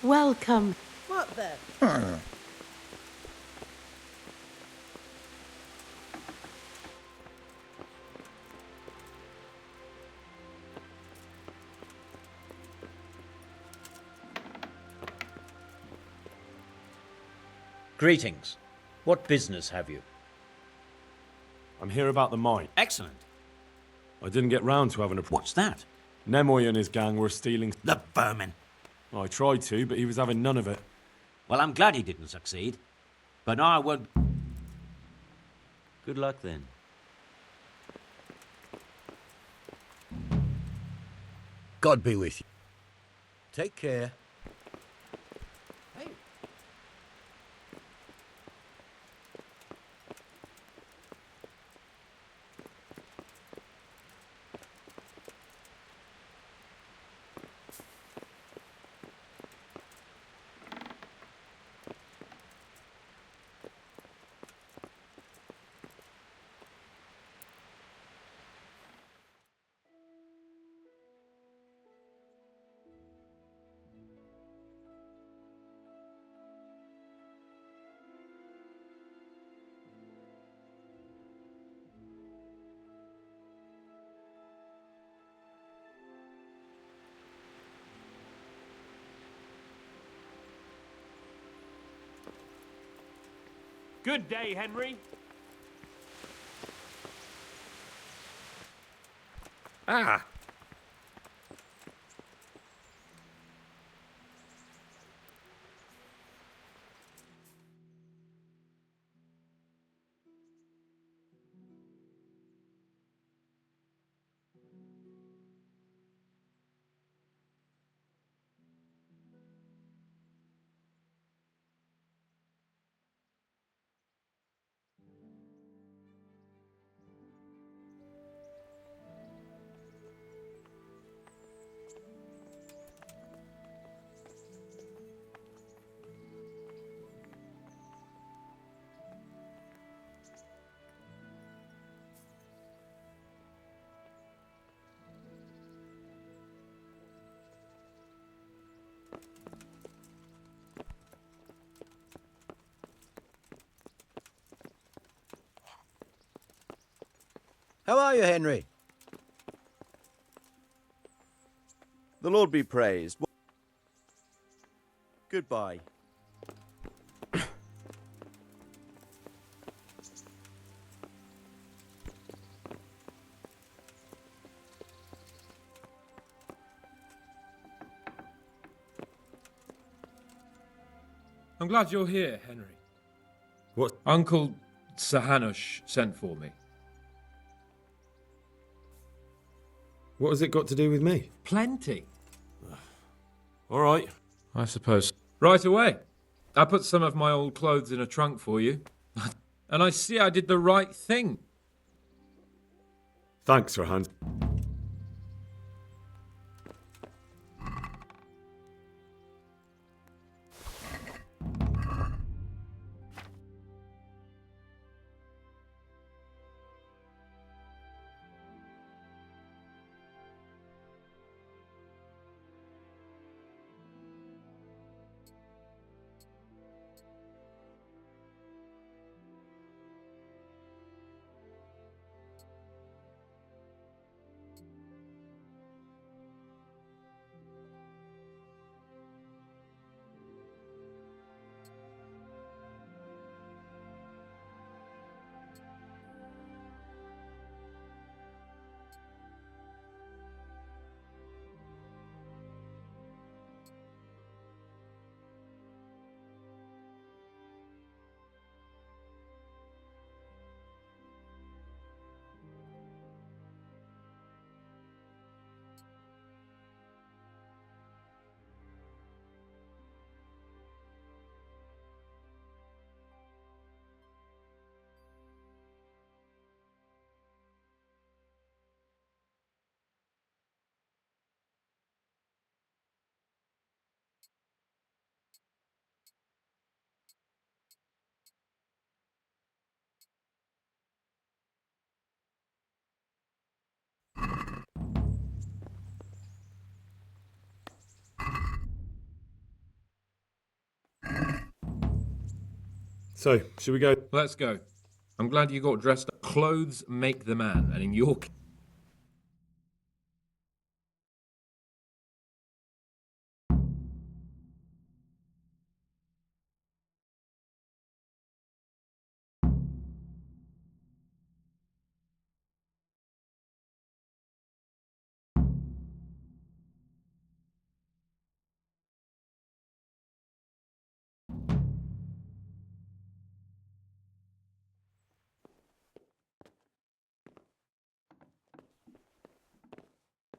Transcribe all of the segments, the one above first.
Welcome. What the? Greetings. What business have you? I'm here about the mine. Excellent. I didn't get round to having a... What's that? Nemoy and his gang were stealing... The vermin. I tried to, but he was having none of it. Well, I'm glad he didn't succeed. But now I won't... Good luck, then. God be with you. Take care. Good day, Henry. Ah. How are you, Henry? The Lord be praised. Goodbye. I'm glad you're here, Henry. What? Uncle Sahanush sent for me. What has it got to do with me? Plenty. All right. I suppose. Right away. I put some of my old clothes in a trunk for you. And I see I did the right thing. Thanks, Rahan. So, should we go? Let's go. I'm glad you got dressed up. Clothes make the man, and in your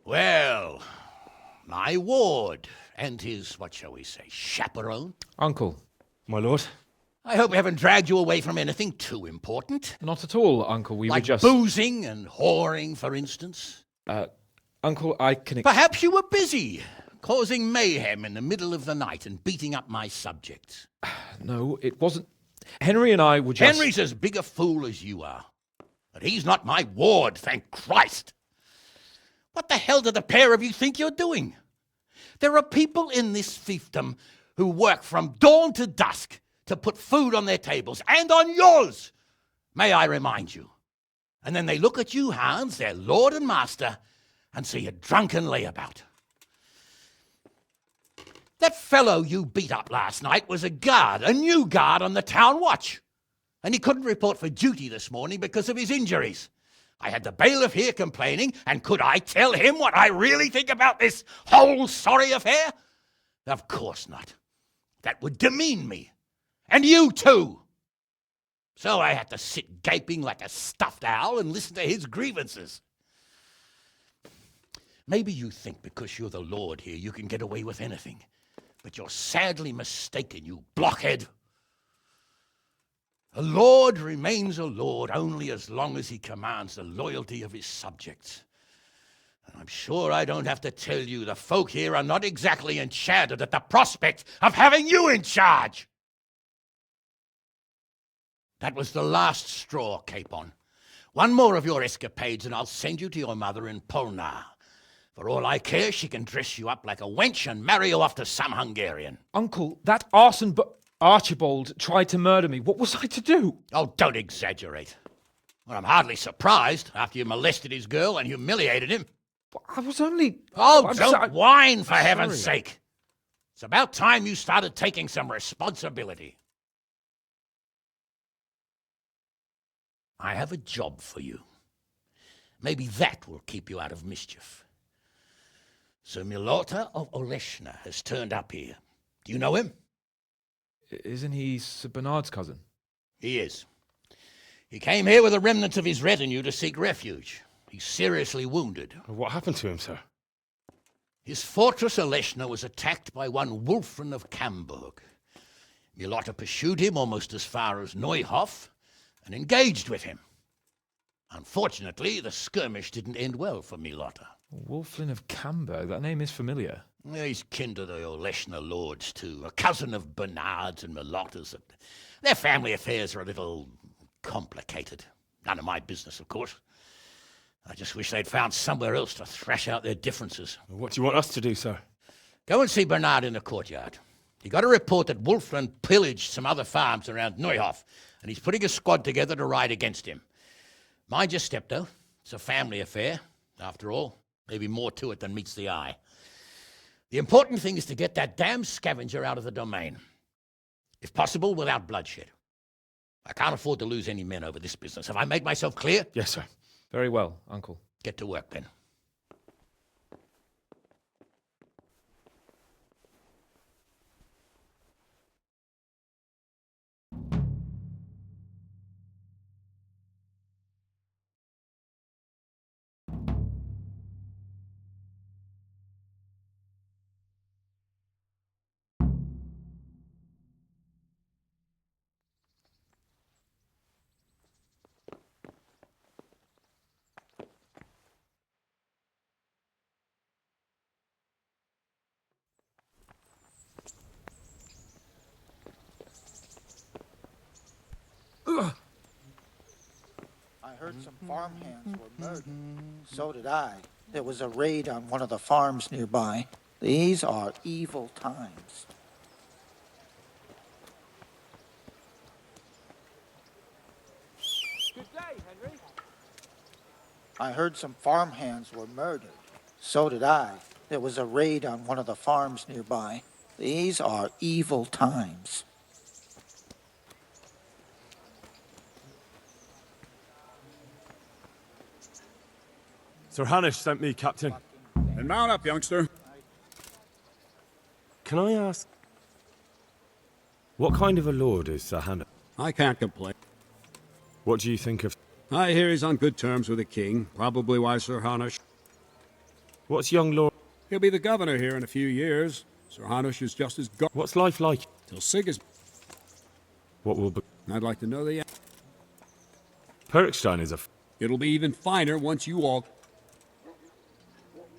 Well, my ward and his, what shall we say, chaperone. Uncle. My lord? I hope we haven't dragged you away from anything too important. Not at all, Uncle. We like were just... boozing and whoring, for instance. Uncle, I can... Perhaps you were busy, causing mayhem in the middle of the night and beating up my subjects. No, it wasn't... Henry and I were just... Henry's as big a fool as you are. But he's not my ward, thank Christ. What the hell do the pair of you think you're doing? There are people in this fiefdom who work from dawn to dusk to put food on their tables, and on yours, may I remind you. And then they look at you, Hans, their lord and master, and see a drunken layabout. That fellow you beat up last night was a guard, a new guard on the town watch. And he couldn't report for duty this morning because of his injuries. I had the bailiff here complaining, and could I tell him what I really think about this whole sorry affair? Of course not. That would demean me. And you too. So I had to sit gaping like a stuffed owl and listen to his grievances. Maybe you think because you're the lord here you can get away with anything. But you're sadly mistaken, you blockhead. A lord remains a lord only as long as he commands the loyalty of his subjects. And I'm sure I don't have to tell you the folk here are not exactly enchanted at the prospect of having you in charge. That was the last straw, Capon. One more of your escapades and I'll send you to your mother in Polnar. For all I care, she can dress you up like a wench and marry you off to some Hungarian. Uncle, that arson Archibald tried to murder me. What was I to do? Oh, don't exaggerate. Well, I'm hardly surprised after you molested his girl and humiliated him. I was only... Oh, I'm don't whine, for sorry. heaven's sake. It's about time you started taking some responsibility. I have a job for you. Maybe that will keep you out of mischief. Sir Milota of Oleshna has turned up here. Do you know him? Isn't he Sir Bernard's cousin? He is. He came here with the remnants of his retinue to seek refuge. He's seriously wounded. What happened to him, sir? His fortress Oleshna was attacked by one Wulfrin of Camburg. Milota pursued him almost as far as Neuhof and engaged with him. Unfortunately, the skirmish didn't end well for Milota. Wulflin of Camburg. That name is familiar. He's kin to the Oleshna lords, too, a cousin of Bernard's and Milota's. Their family affairs are a little complicated. None of my business, of course. I just wish they'd found somewhere else to thrash out their differences. What do you want us to do, sir? Go and see Bernard in the courtyard. He got a report that Wulfrin pillaged some other farms around Neuhof, and he's putting a squad together to ride against him. Mind your step, though. It's a family affair, after all. Maybe more to it than meets the eye. The important thing is to get that damn scavenger out of the domain. If possible, without bloodshed. I can't afford to lose any men over this business. Have I made myself clear? Yes, sir. Very well, Uncle. Get to work, then. I heard some farmhands were murdered. So did I. There was a raid on one of the farms nearby. These are evil times. I heard some farmhands were murdered. So did I. There was a raid on one of the farms nearby. These are evil times. Sir Hanish sent me, Captain. And mount up, youngster. Can I ask, what kind of a lord is Sir Hanish? I can't complain. What do you think of... I hear he's on good terms with the king, probably why Sir Hanish. What's young lord... He'll be the governor here in a few years. Sir Hanish is just as What's life like? till Sig. What will be... I'd like to know the... Perkstein is a... It'll be even finer once you all...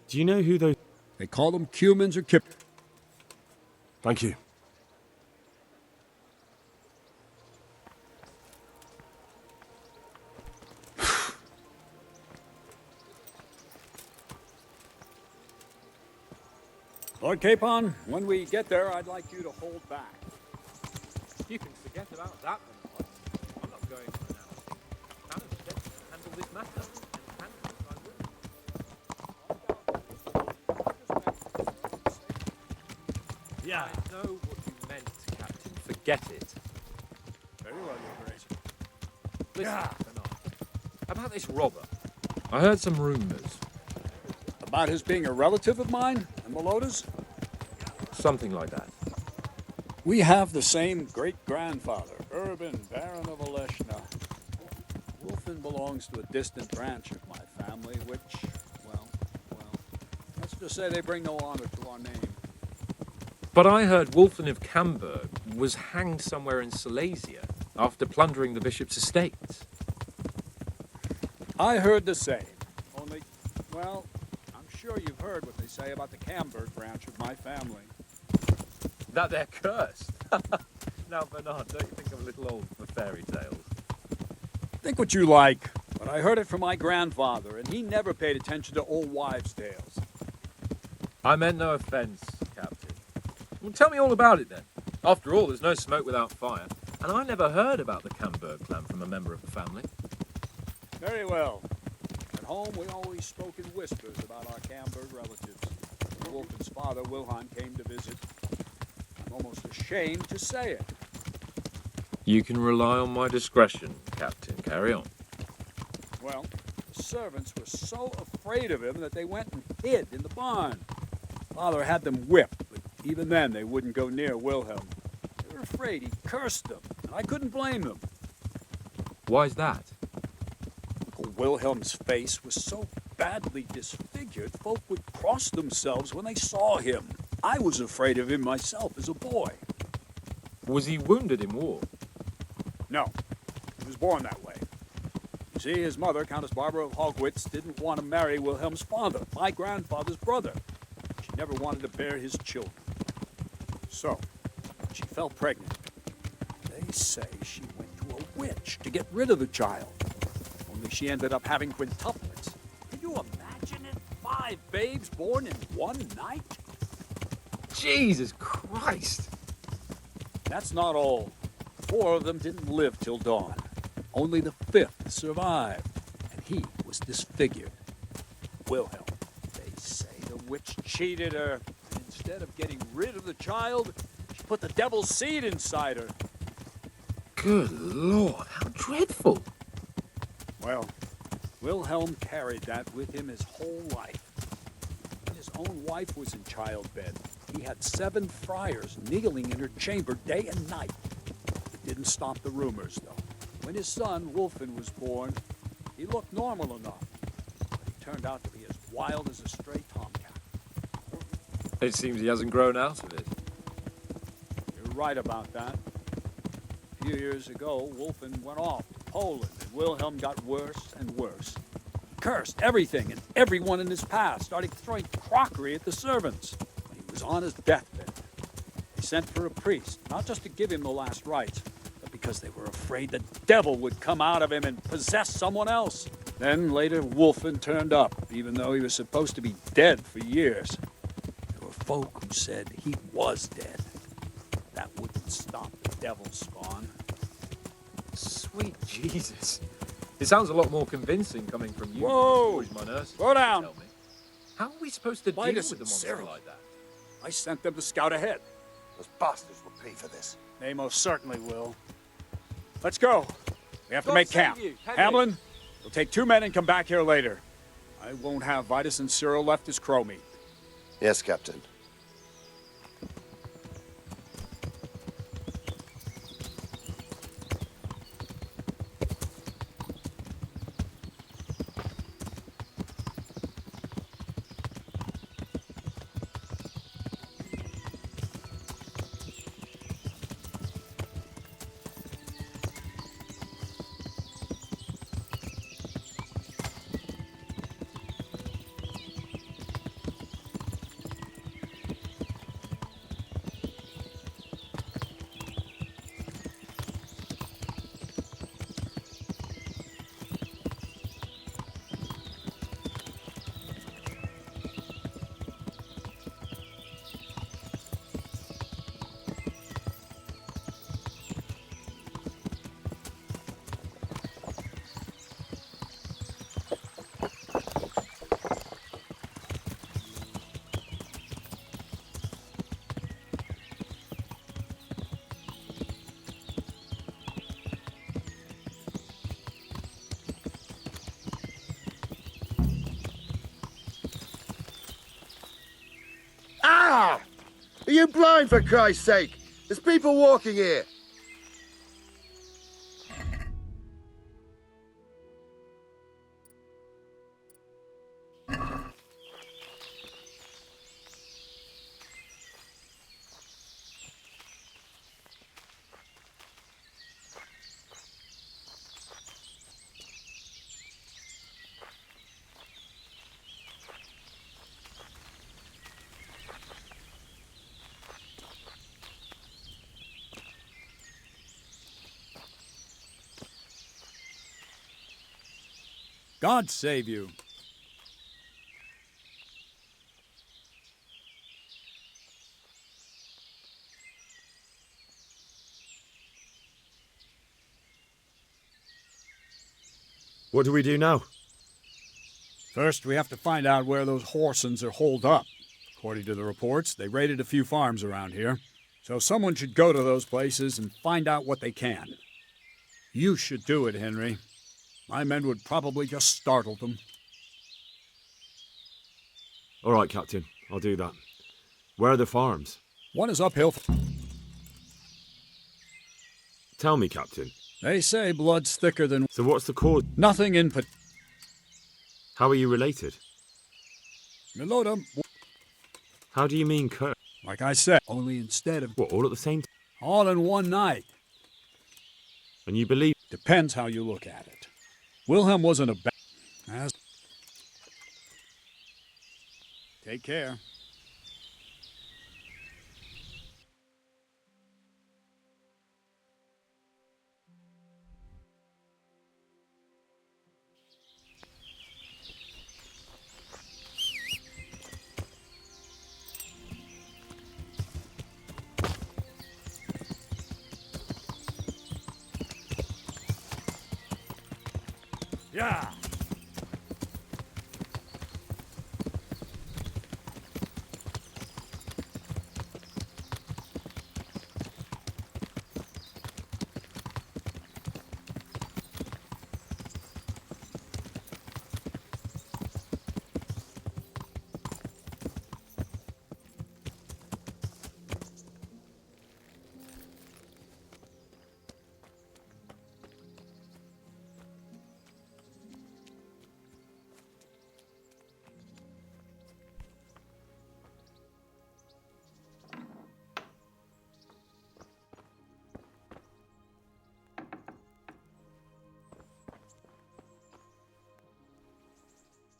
Do you know who those... They call them Cumans or Kip. Thank you. Lord Capon, when we get there, I'd like you to hold back. You can forget about that one. I'm not going for an hour. Hannah's dead to handle this matter. And Hannah, I will. Yeah. I know what you meant, Captain. Forget it. Very well, Your Grace. Listen, Bernard. About this robber. I heard some rumors. About his being a relative of mine and Meloda's? Something like that. We have the same great-grandfather, Urban, Baron of Oleshna. Wolfen belongs to a distant branch of my family, which, well, let's just say they bring no honor to our name. But I heard Wolfen of Camberg was hanged somewhere in Silesia after plundering the bishop's estates. I heard the same. Only, well, I'm sure you've heard what they say about the Camberg branch of my family. That they're cursed. Now, Bernard, don't you think I'm a little old for fairy tales? Think what you like, but I heard it from my grandfather, and he never paid attention to old wives' tales. I meant no offence, Captain. Well, tell me all about it then. After all, there's no smoke without fire, and I never heard about the Camberg clan from a member of the family. Very well. At home, we always spoke in whispers about our Camberg relatives. When Wolfen's father, Wilhelm, came to visit. I'm almost ashamed to say it. You can rely on my discretion, Captain. Carry on. Well, the servants were so afraid of him that they went and hid in the barn. Father had them whipped, but even then they wouldn't go near Wilhelm. They were afraid he cursed them, and I couldn't blame them. Why's that? Uncle Wilhelm's face was so badly disfigured, folk would cross themselves when they saw him. I was afraid of him myself as a boy. Was he wounded in war? No, he was born that way. You see, his mother, Countess Barbara of Hogwitz, didn't want to marry Wilhelm's father, my grandfather's brother. She never wanted to bear his children. So, when she fell pregnant, they say she went to a witch to get rid of the child. Only she ended up having quintuplets. Can you imagine it? 5 babes born in one night? Jesus Christ! That's not all. 4 of them didn't live till dawn. Only the 5th survived, and he was disfigured. Wilhelm, they say the witch cheated her. And instead of getting rid of the child, she put the devil's seed inside her. Good Lord, how dreadful! Well, Wilhelm carried that with him his whole life. When his own wife was in childbed, he had 7 friars kneeling in her chamber day and night. It didn't stop the rumors, though. When his son, Wolfen, was born, he looked normal enough. But he turned out to be as wild as a stray tomcat. It seems he hasn't grown out of it. You're right about that. A few years ago, Wolfen went off to Poland, and Wilhelm got worse and worse. He cursed everything and everyone in his path, started throwing crockery at the servants. When he was on his deathbed, they sent for a priest, not just to give him the last rites, but because they were afraid the devil would come out of him and possess someone else. Then later, Wolfen turned up, even though he was supposed to be dead for years. There were folk who said he was dead. That wouldn't stop the devil's spawn. Sweet Jesus. It sounds a lot more convincing coming from you. Whoa! Than the stories my nurses Slow down. tell me. How are we supposed to deal Vitus with a and monster Cyril. like that? I sent them to scout ahead. Those bastards will pay for this. They most certainly will. Let's go. We have to God make save camp. you, Henry. Hamlin, we'll take 2 men and come back here later. I won't have Vitus and Cyril left as crow meat. Yes, Captain. Ah! Are you blind, for Christ's sake? There's people walking here. God save you. What do we do now? First, we have to find out where those Horsons are holed up. According to the reports, they raided a few farms around here. So someone should go to those places and find out what they can. You should do it, Henry. My men would probably just startle them. All right, Captain. I'll do that. Where are the farms? One is uphill. Tell me, Captain. They say blood's thicker than... So what's the cause? Nothing in... How are you related? Milota, How do you mean curse? like I said, only instead of... What, all at the same time? all in one night. And you believe? Depends how you look at it. Wilhelm wasn't a bad... Take care. Yeah.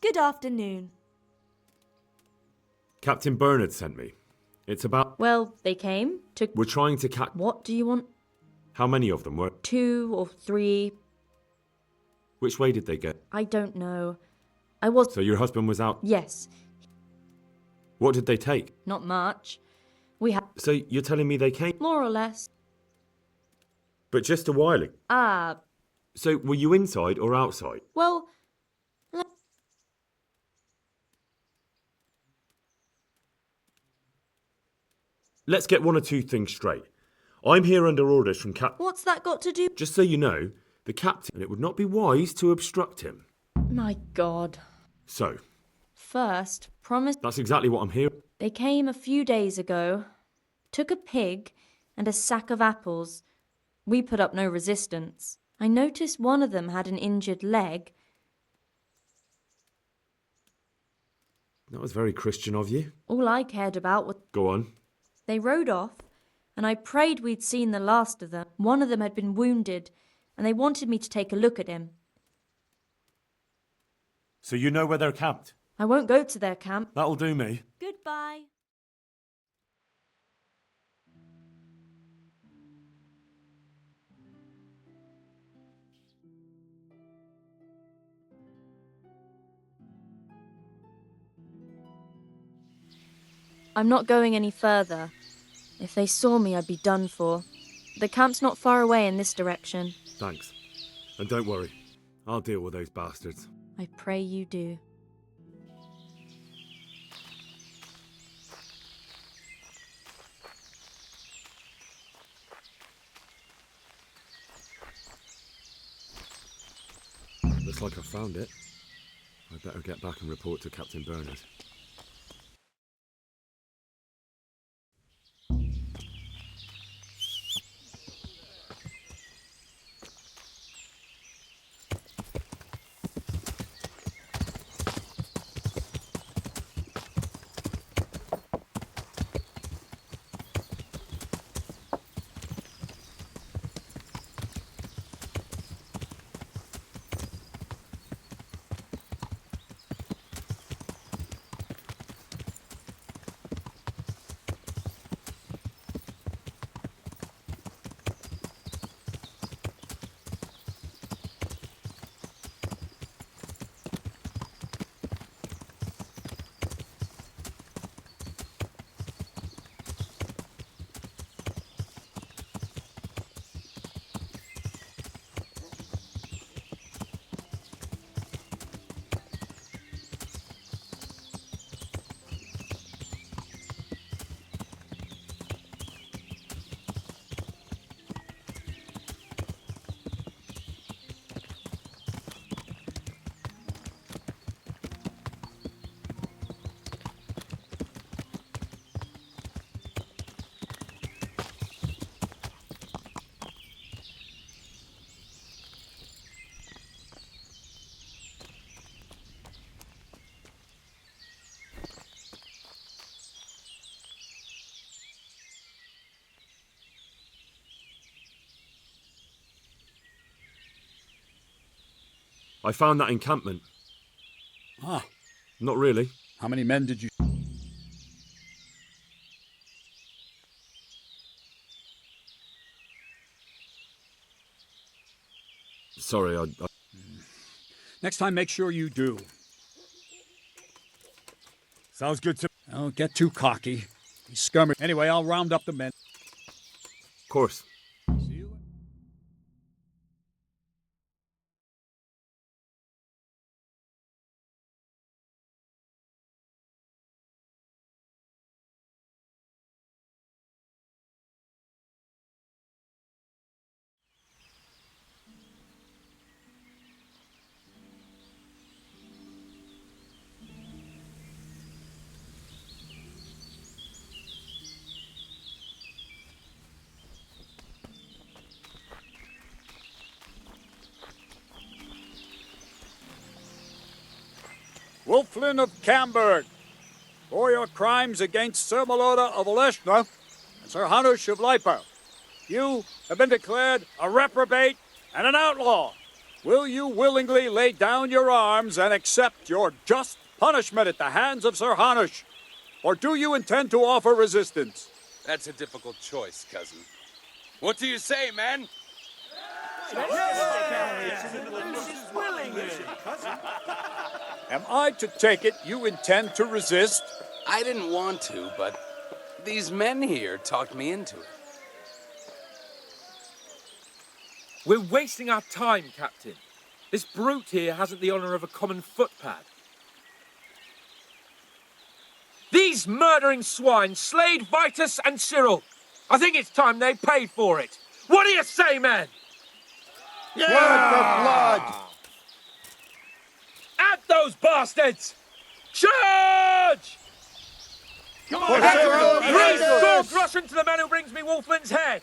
Good afternoon. Captain Bernard sent me. It's about... Well, they came to... We're trying to catch... What do you want? How many of them were... 2 or 3? Which way did they go? I don't know. I was... So your husband was out... Yes. What did they take? Not much. We had... So you're telling me they came... More or less. But just a while ago. Ah, So, were you inside or outside? Well, Let's get one or two things straight. I'm here under orders from what's that got to do? Just so you know, the captain, and it would not be wise to obstruct him. My God. So, First, promise. that's exactly what I'm here. They came a few days ago, took a pig and a sack of apples. We put up no resistance. I noticed one of them had an injured leg. That was very Christian of you. All I cared about was Go on. they rode off, and I prayed we'd seen the last of them. One of them had been wounded, and they wanted me to take a look at him. So you know where they're camped? I won't go to their camp. That'll do me. Goodbye. I'm not going any further. If they saw me, I'd be done for. The camp's not far away in this direction. Thanks. And don't worry, I'll deal with those bastards. I pray you do. Looks like I found it. I'd better get back and report to Captain Bernard. I found that encampment. Ah, Not really. how many men did you... Sorry, I... Next time, make sure you do. Sounds good to... Don't get too cocky. He's scummy. Anyway, I'll round up the men. Of course. See you. Wolflin of Camberg, for your crimes against Sir Meloda of Oleshna and Sir Hanush of Lipa, you have been declared a reprobate and an outlaw. Will you willingly lay down your arms and accept your just punishment at the hands of Sir Hanush? Or do you intend to offer resistance? That's a difficult choice, cousin. What do you say, man? Am I to take it you intend to resist? I didn't want to, but these men here talked me into it. We're wasting our time, Captain. This brute here hasn't the honour of a common footpad. These murdering swine slayed Vitus and Cyril. I think it's time they paid for it. What do you say, men? Blood for blood! At those bastards! Charge! For Cyril and Raise Vitus! swords, rush into the man who brings me Wolfman's head!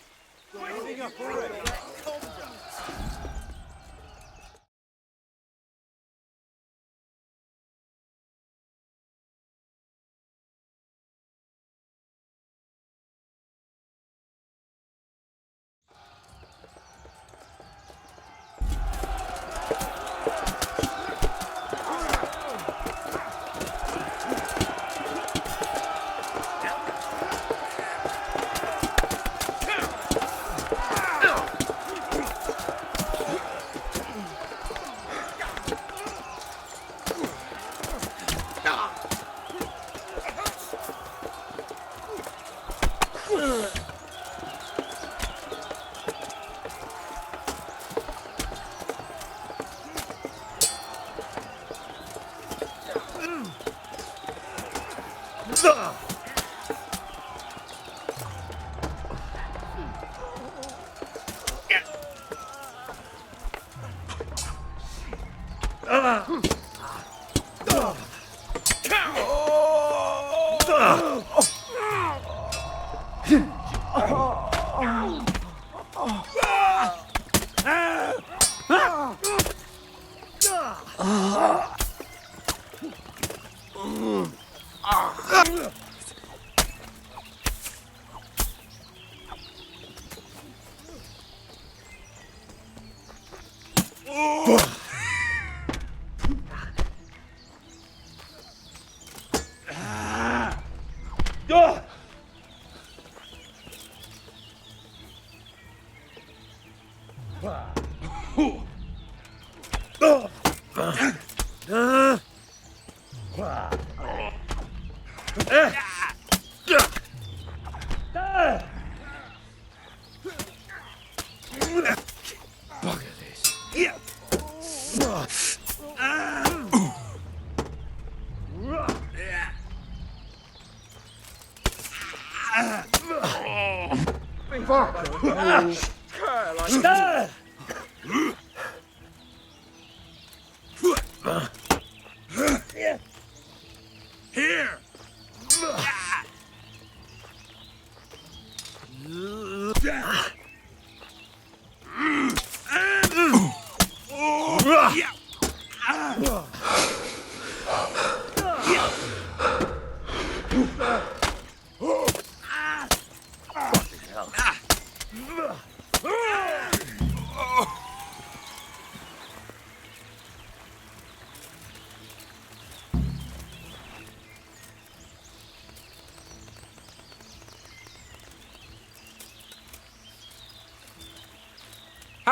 Here!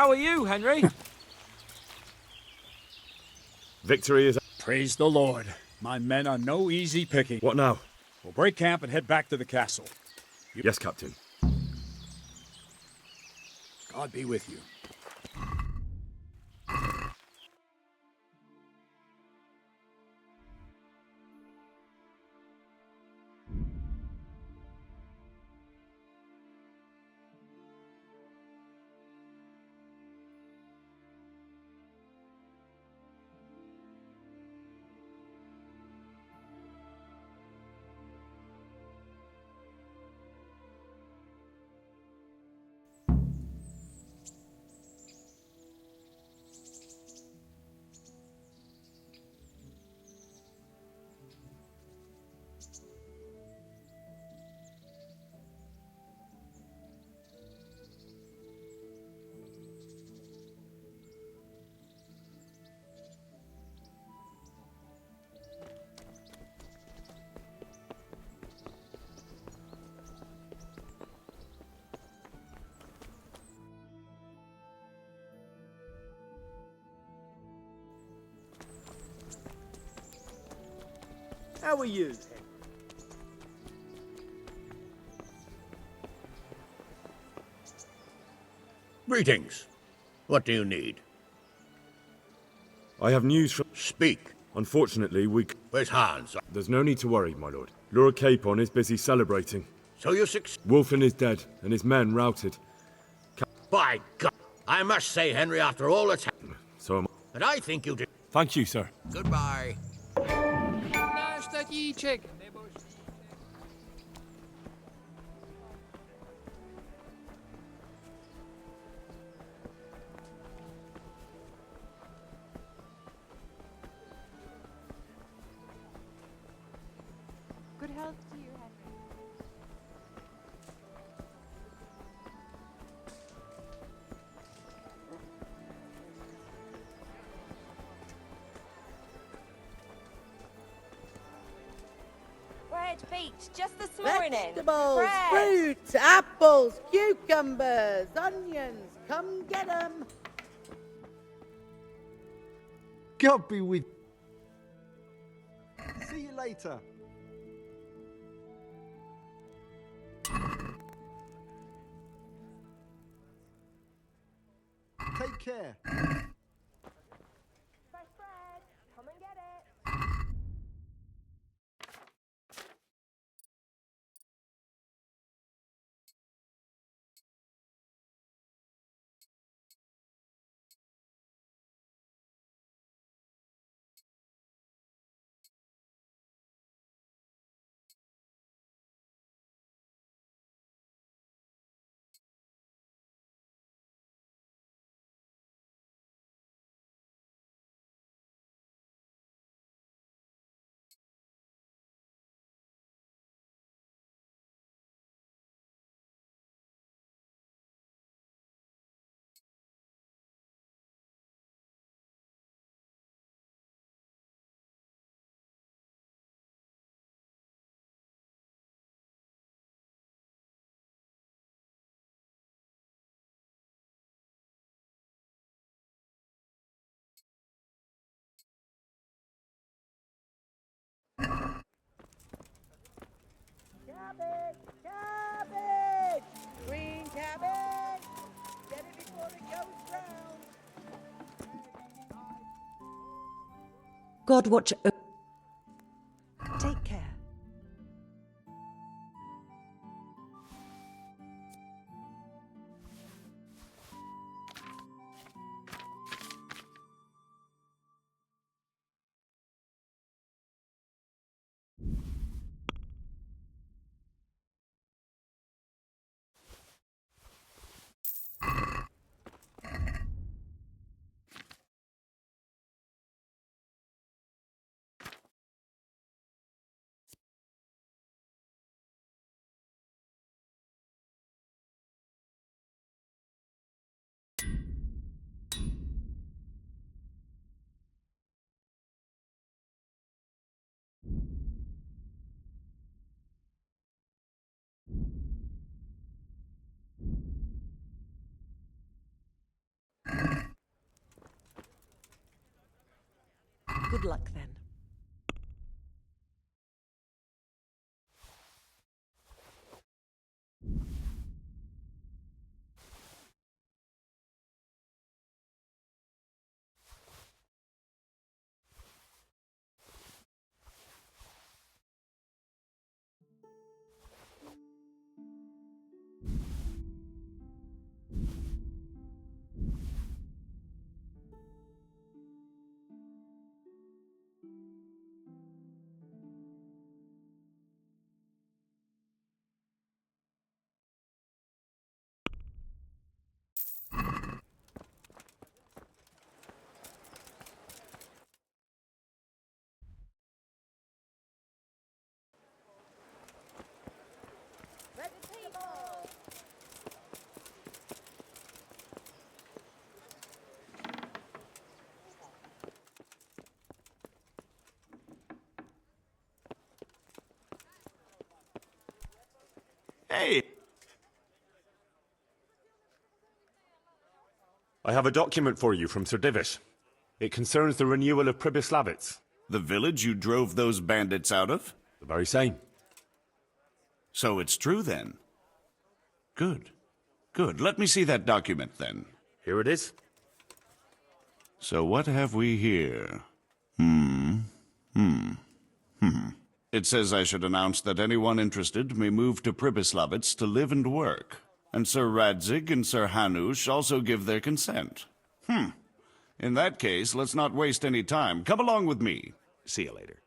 How are you, Henry? Victory is... Praise the Lord. My men are no easy picking. What now? We'll break camp and head back to the castle. Yes, Captain. God be with you. How are you? Greetings. What do you need? I have news from... Speak. Unfortunately, Where's Hans? There's no need to worry, my lord. Lord Capon is busy celebrating. So you Wolfen is dead, and his men routed. By God! I must say, Henry, after all that's happened... So am I. And I think you did... Thank you, sir. Goodbye. Good health to you, Henry. Bread baked just this morning. Vegetables, Bread. fruits, apples, cucumbers, onions. Come get 'em. God be with. See you later. Take care. Fresh bread. Come and get it. Cabbage, cabbage, green cabbage. Get it before it goes brown. God watch. Take care. Good luck then. Hey! I have a document for you from Sir Divish. It concerns the renewal of Pribyslavitz. The village you drove those bandits out of? The very same. So it's true then? Good. Good. Let me see that document then. Here it is. So what have we here? It says I should announce that anyone interested may move to Pribyslavitz to live and work. And Sir Radzig and Sir Hanush also give their consent. In that case, let's not waste any time. Come along with me. See you later.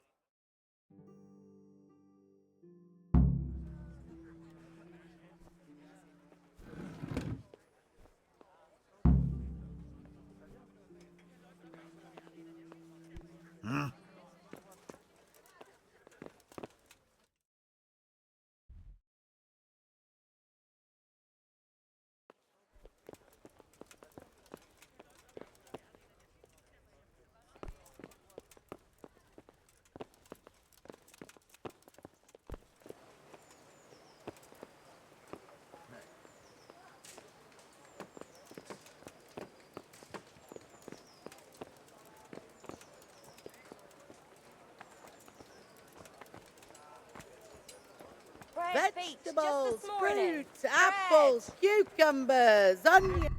Vegetables, fruits, apples, cucumbers, onions.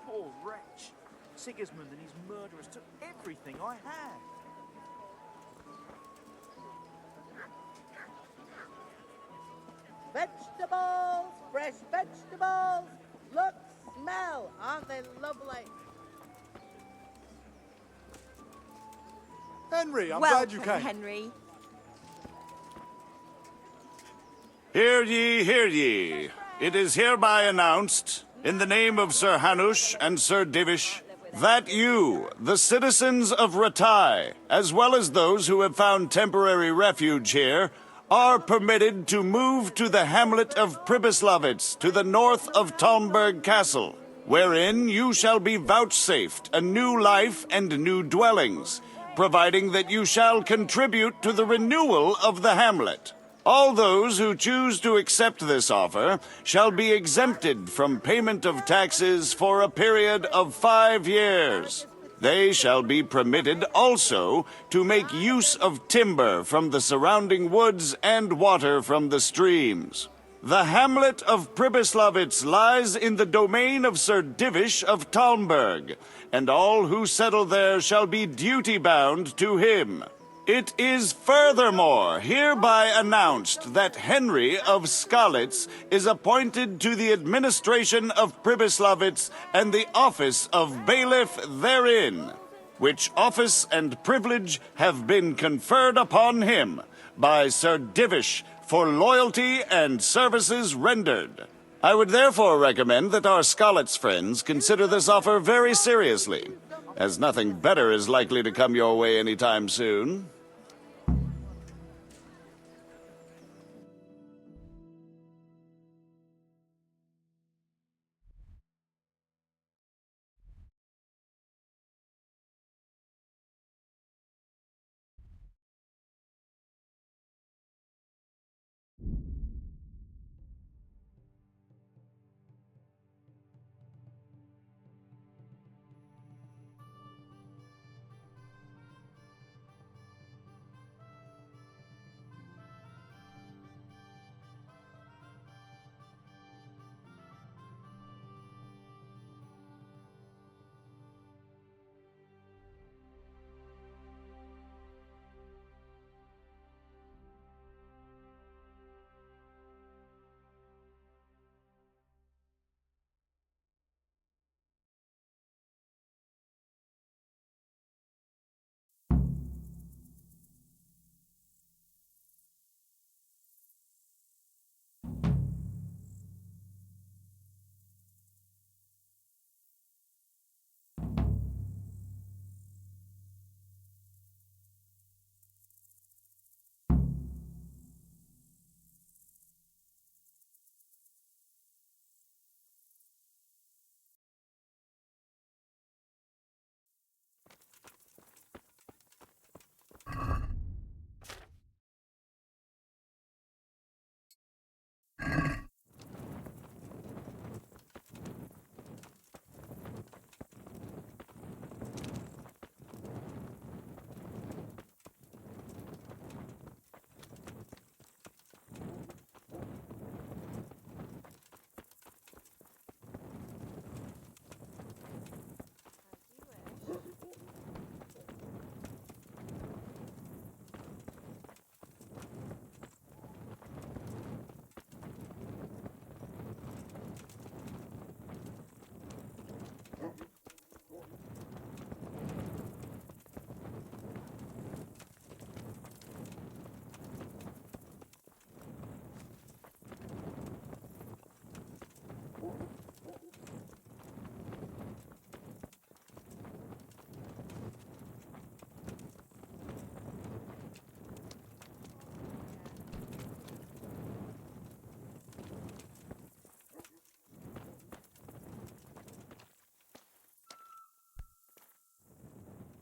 Poor wretch. Sigismund and his murderers took everything I had. Vegetables, fresh vegetables. Look, smell. Aren't they lovely? Henry, I'm Welcome, glad you came. Henry. Hear ye, hear ye. It is hereby announced, in the name of Sir Hanush and Sir Divish, that you, the citizens of Ratai, as well as those who have found temporary refuge here, are permitted to move to the hamlet of Pribyslavitz to the north of Talmberg Castle, wherein you shall be vouchsafed a new life and new dwellings, providing that you shall contribute to the renewal of the hamlet. All those who choose to accept this offer shall be exempted from payment of taxes for a period of 5 years. They shall be permitted also to make use of timber from the surrounding woods and water from the streams. The hamlet of Pribyslavitz lies in the domain of Sir Divish of Talmberg, and all who settle there shall be duty-bound to him. It is furthermore hereby announced that Henry of Skalitz is appointed to the administration of Pribyslavitz and the office of bailiff therein, which office and privilege have been conferred upon him by Sir Divish for loyalty and services rendered. I would therefore recommend that our Skalitz friends consider this offer very seriously, as nothing better is likely to come your way anytime soon.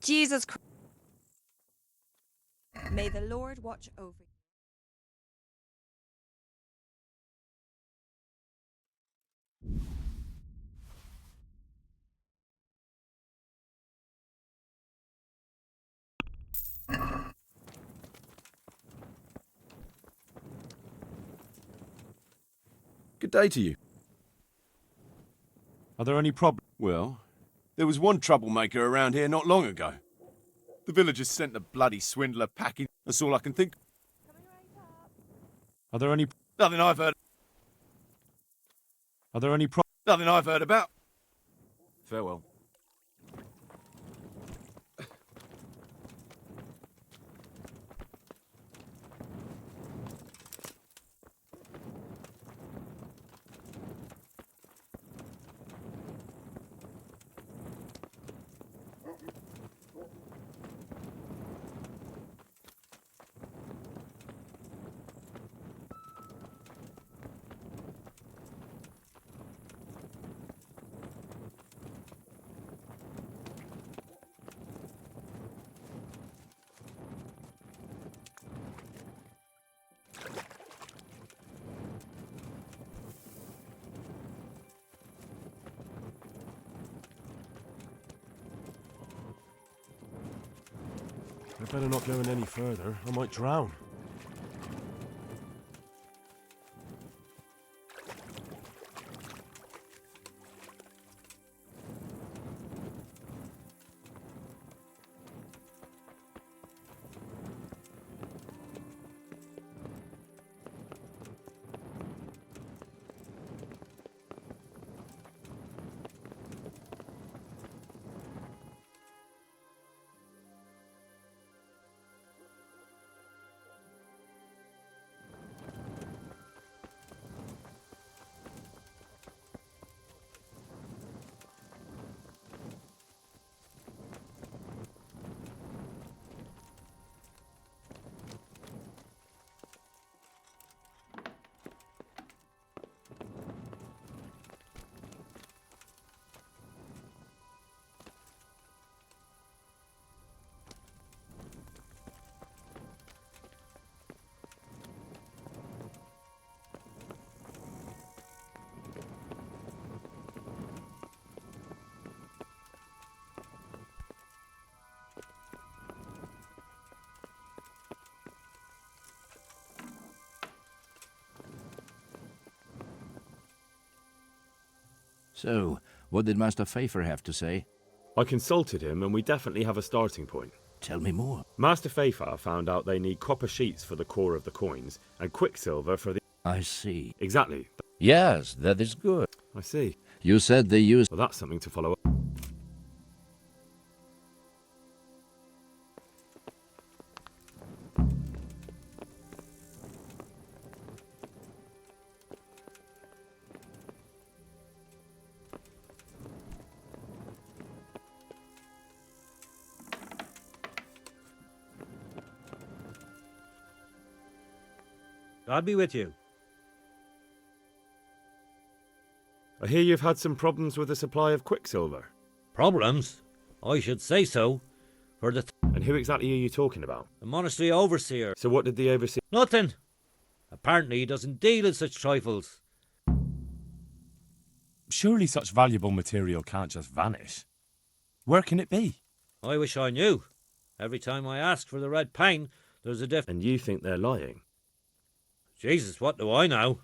Jesus Christ. May the Lord watch over you. Good day to you. Are there any problems? Well, there was one troublemaker around here not long ago. The villagers sent the bloody swindler packing. That's all I can think. Are there any? Nothing I've heard. Are there any? Nothing I've heard about. Farewell. I better not go in any further. I might drown. So, what did Master Pfeiffer have to say? I consulted him, and we definitely have a starting point. Tell me more. Master Pfeiffer found out they need copper sheets for the core of the coins, and quicksilver for the... I see. Exactly. Yes, that is good. I see. You said they used... Well, that's something to follow up. God be with you. I hear you've had some problems with the supply of quicksilver. Problems? I should say so. For the... And who exactly are you talking about? The monastery overseer. So what did the overseer... Nothing. Apparently he doesn't deal in such trifles. Surely such valuable material can't just vanish. Where can it be? I wish I knew. Every time I ask for the red paint, there's a difference. And you think they're lying? Jesus, what do I know?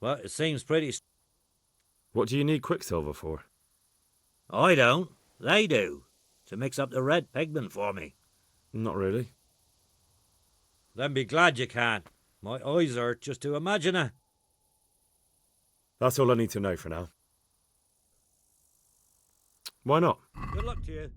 Well, it seems pretty... What do you need quicksilver for? I don't. They do. To mix up the red pigment for me. Not really. Then be glad you can. My eyes hurt just to imagine it. That's all I need to know for now. Why not? Good luck to you.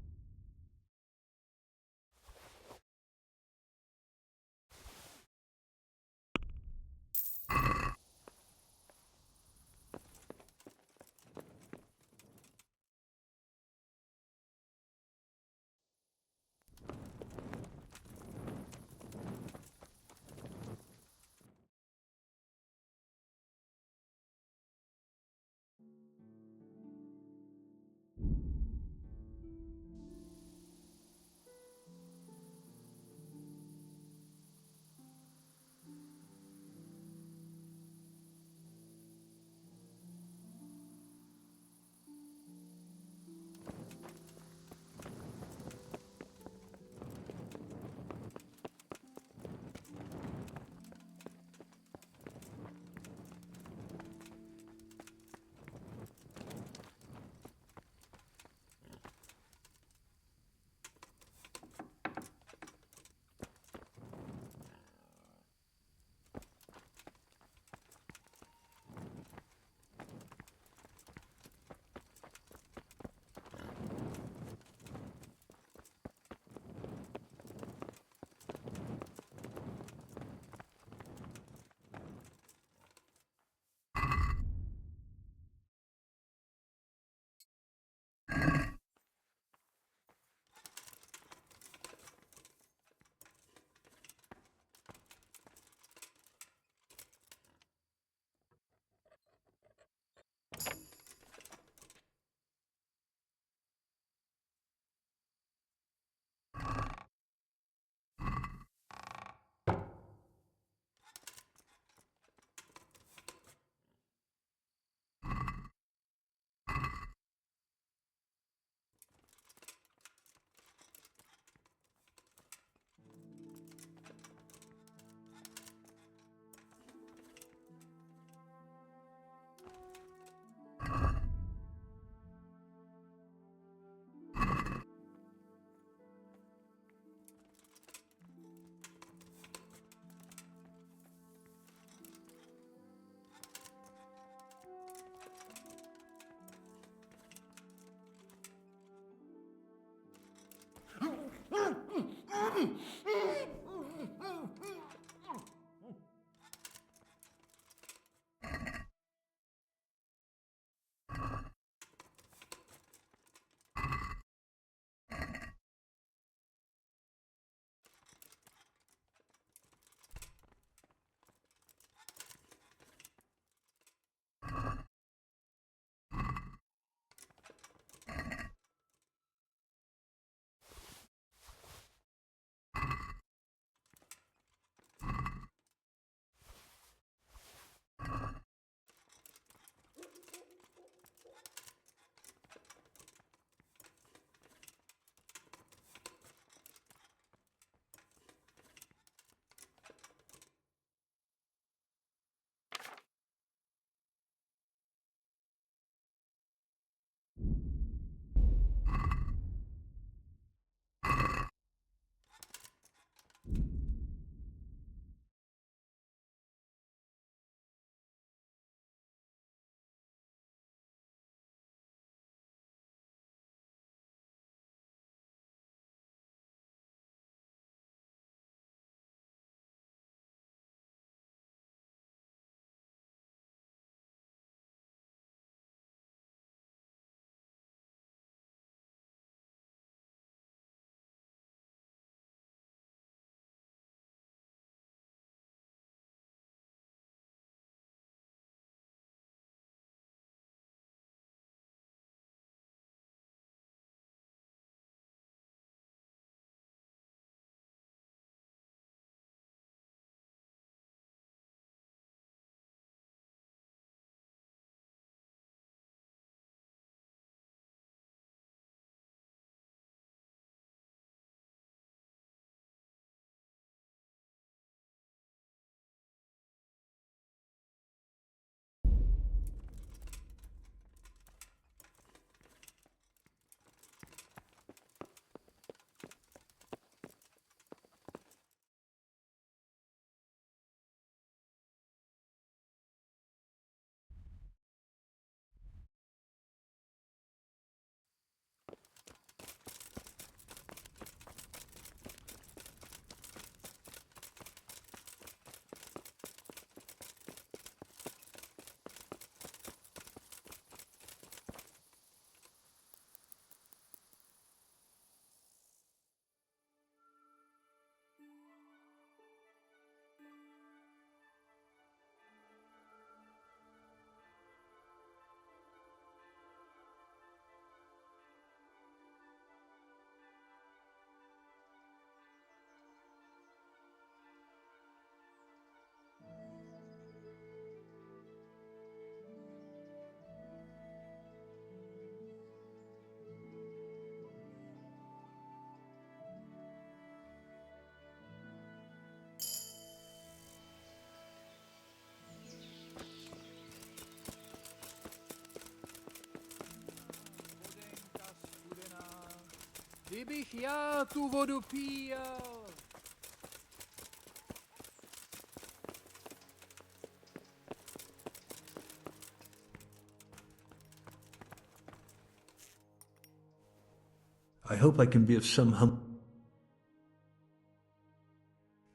I hope I can be of some help.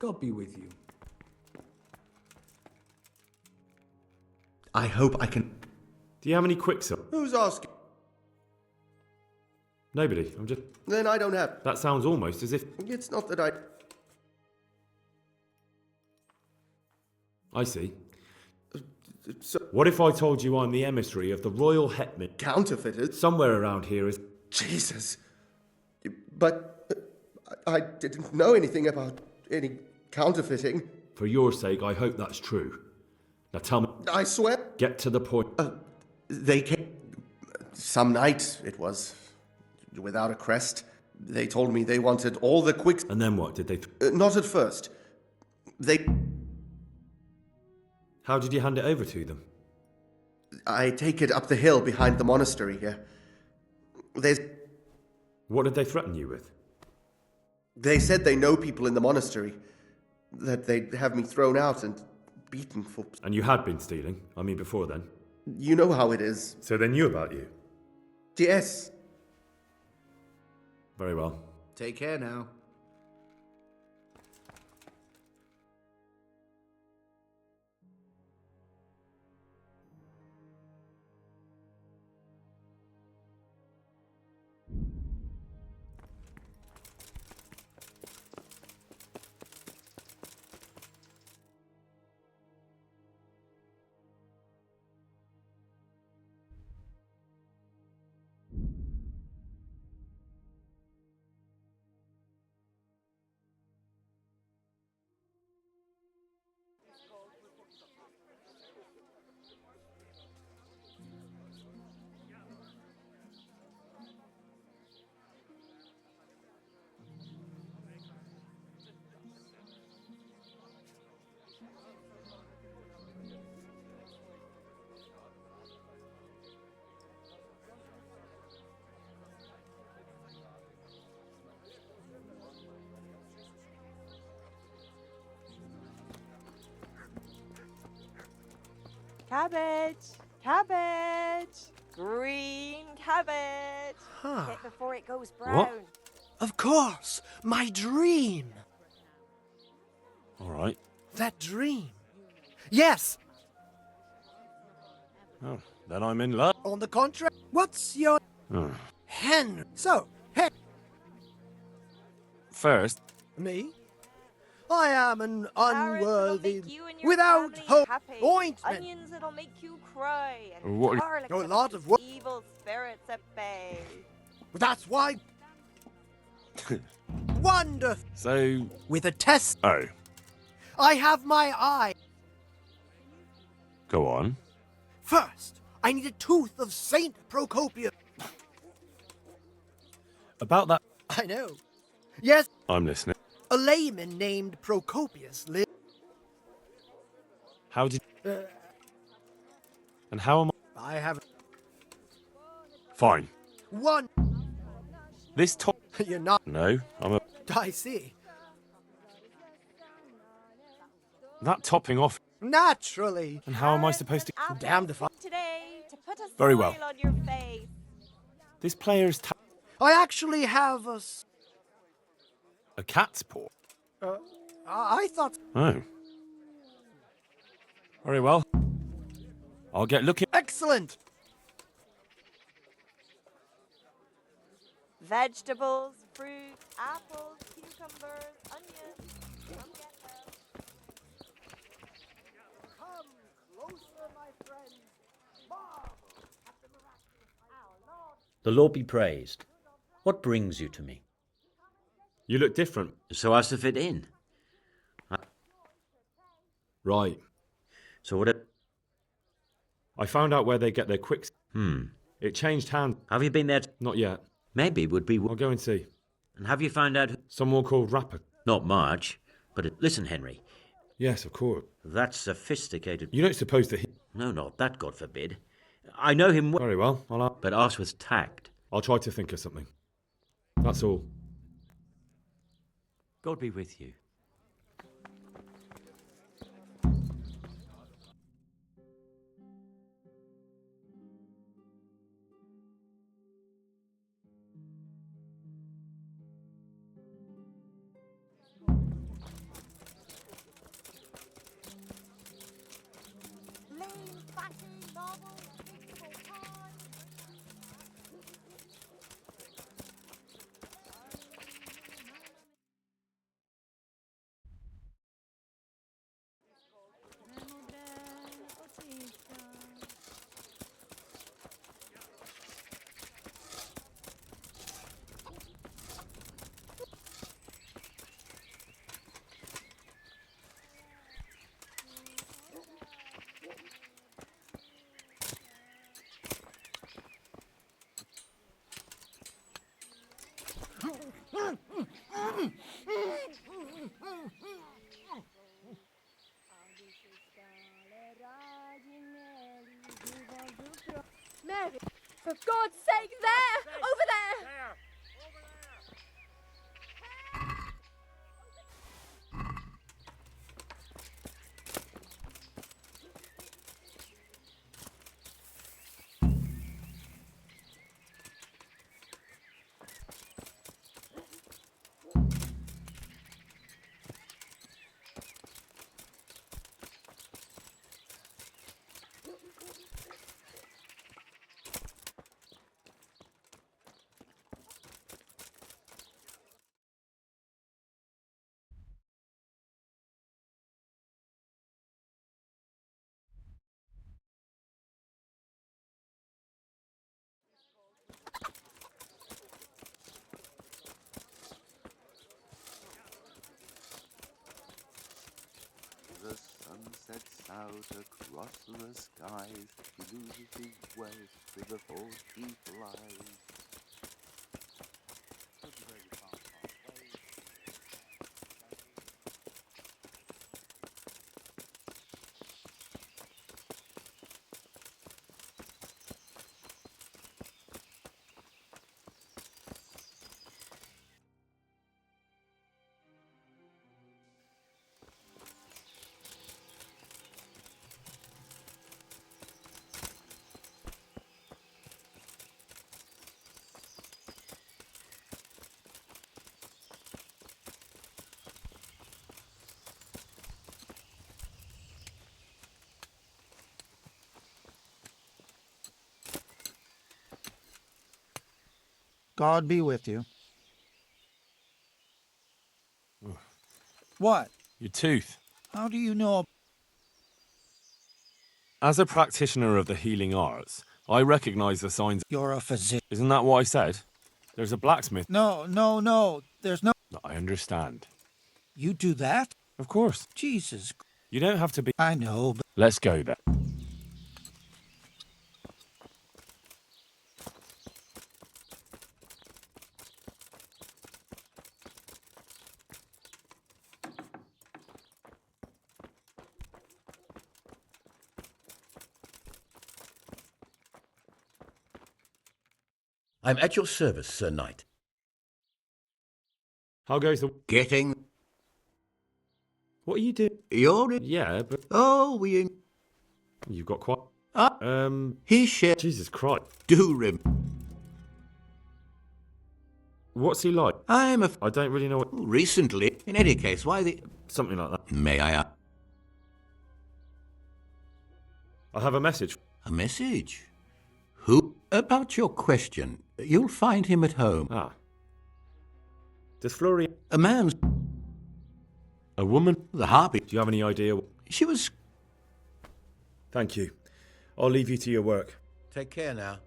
God be with you. I hope I can... Do you have any quicksilver? Who's asking? Nobody. I'm just... Then I don't have... That sounds almost as if... It's not that I... I see. So... What if I told you I'm the emissary of the Royal Hetman? Counterfeited? Somewhere around here is... Jesus. But I didn't know anything about any counterfeiting. For your sake, I hope that's true. Now tell me... I swear... Get to the point. They came... Some night, it was. Without a crest. They told me they wanted all the quicks... And then what? Did they... Not at first. They... How did you hand it over to them? I take it up the hill behind the monastery here. There's... What did they threaten you with? They said they know people in the monastery. That they'd have me thrown out and beaten for... And you had been stealing? I mean, before then? You know how it is. So they knew about you? Yes. Very well. Take care now. Cabbage! Cabbage! Green cabbage! Huh. Get before it goes brown. Of course, my dream. All right. That dream. Yes. Oh, then I'm in love. On the contrary, what's your Henry? So, First, me? I am an Carrots that'll unworthy, make you and your without family hope, happy. ointment. Onions that'll make you cry. And What- garlic A that lot puts of work. evil spirits at bay. That's why. Wonderful. so... With a test, Oh, I have my eye. go on. First, I need a tooth of Saint Procopius. About that... I know. Yes, I'm listening. a layman named Procopius lived. How did... And how am I have Fine. one. This top... You're not. No, I'm a... I see. That topping off... Naturally. And how am I supposed to... Damned if I. Today to put a Very smile well. on your face. This player's... I actually have A cat's paw? I thought. Oh. Very well. I'll get looking... Excellent. Vegetables, fruit, apples, cucumbers, onions. Come get them. Come closer, my friend. Marvel at the miraculous power. The Lord be praised. What brings you to me? You look different. So as to fit in. Right. So what... I found out where they get their quicks. Hmm. It changed hands. Have you been there? Not yet. Maybe it would be... I'll go and see. And have you found out... Someone called Rapper. Not much. But listen, Henry. Yes, of course. That's sophisticated... You don't suppose that he... No, not that, God forbid. I know him well. Very well. But ask with tact. I'll try to think of something. That's all. God be with you. Lean, fatty, novel, fixable pie. Mary, for God's sake, there! Over there! The sun sets out across the skies. He loses his way with the false he flies. God be with you. What? Your tooth. How do you know? As a practitioner of the healing arts, I recognize the signs. You're a physician. Isn't that what I said? There's a blacksmith. No. There's no. I understand. You do that? Of course. Jesus. You don't have to be. I know, but. Let's go then. I'm at your service, Sir Knight. How goes the... Getting... What are you doing? You're in... Yeah, but... Oh, we... You've got quite... He shared... Jesus Christ. Do rem... What's he like? I don't really know what... Recently. In any case, why the... Something like that. May I... I have a message. A message? Who? About your question. You'll find him at home. Ah. Does Florian... A man's... A woman? The harpy. Do you have any idea? She was... Thank you. I'll leave you to your work. Take care now.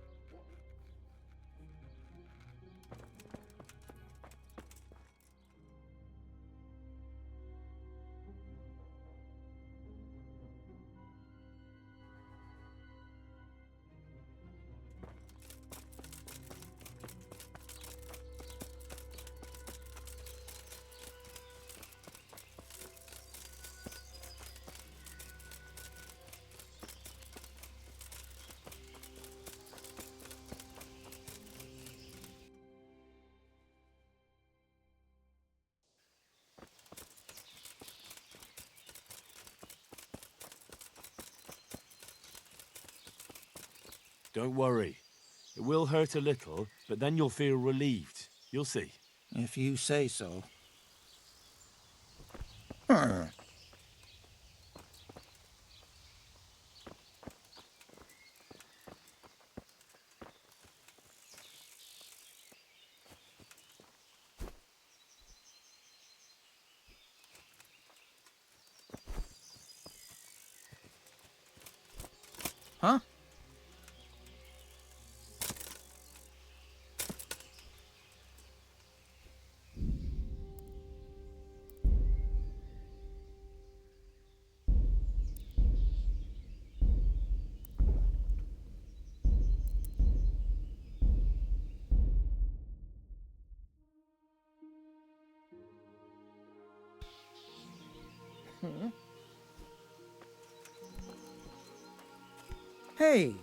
Don't worry. It will hurt a little, but then you'll feel relieved. You'll see. If you say so. Huh? Hey.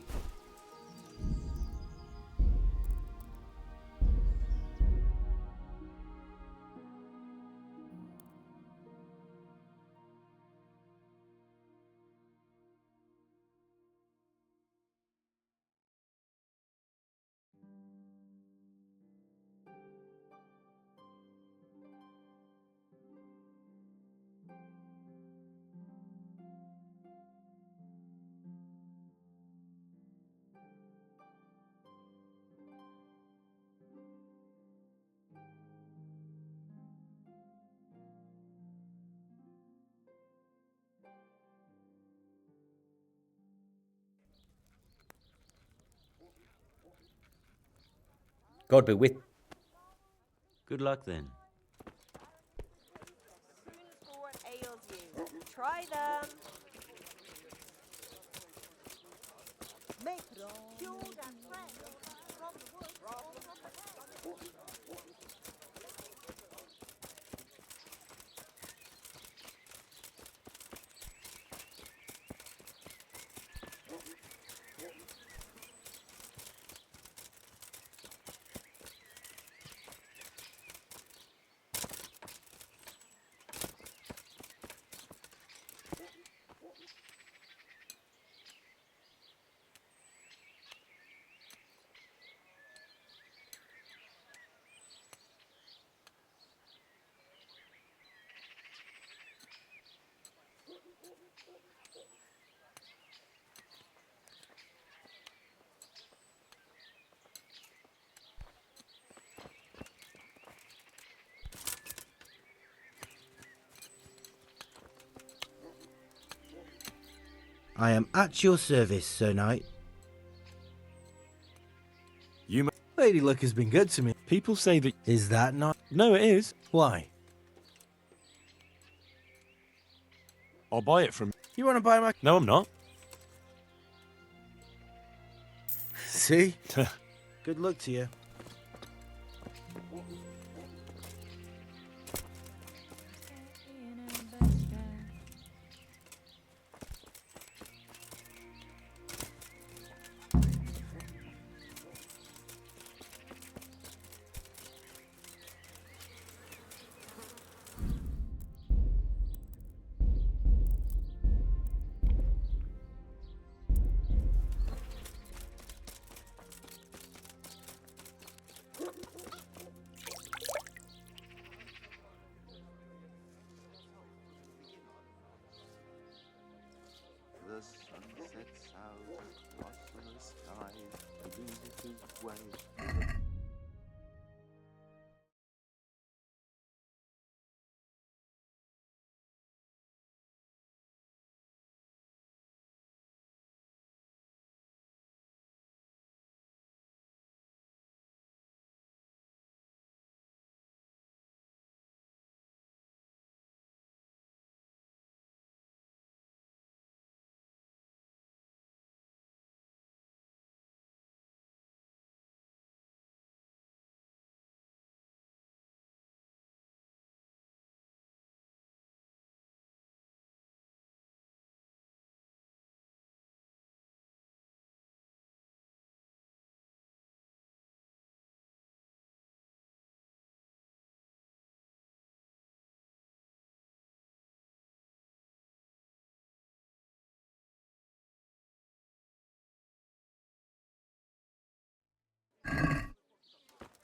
God be with. Good luck then. Spoons for what ails you. Try them. Make it on. Cured and fresh from the woods. I am at your service, Sir Knight. You Lady Luck has been good to me. People say that... Is that not? No, it is. Why? I'll buy it from... You want to buy my... No, I'm not. See? Good luck to you.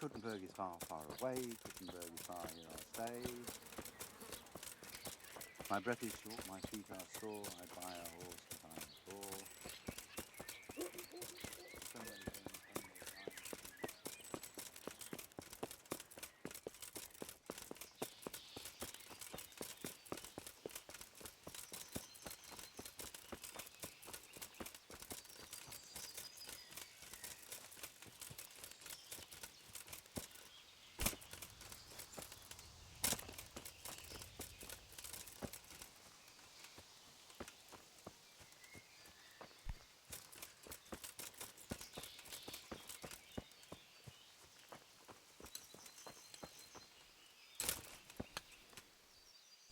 Kuttenberg is far, far away. Kuttenberg is far, here I'll stay. My breath is short, my feet are sore. I buy a horse that I adore.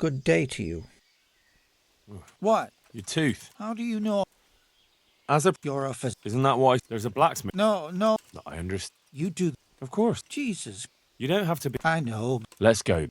Good day to you. What? Your tooth. How do you know? As a... You're a phys... Isn't that why there's a blacksmith? No. I understand. You do... Of course. Jesus. You don't have to be... I know. Let's go.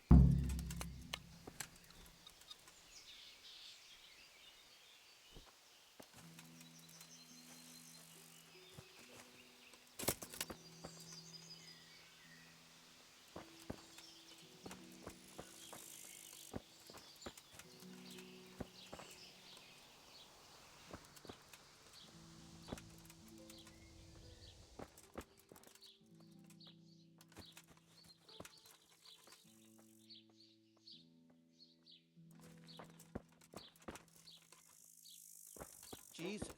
Jesus.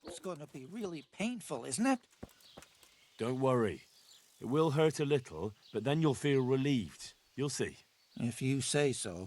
It's going to be really painful, isn't it? Don't worry. It will hurt a little, but then you'll feel relieved. You'll see. If you say so.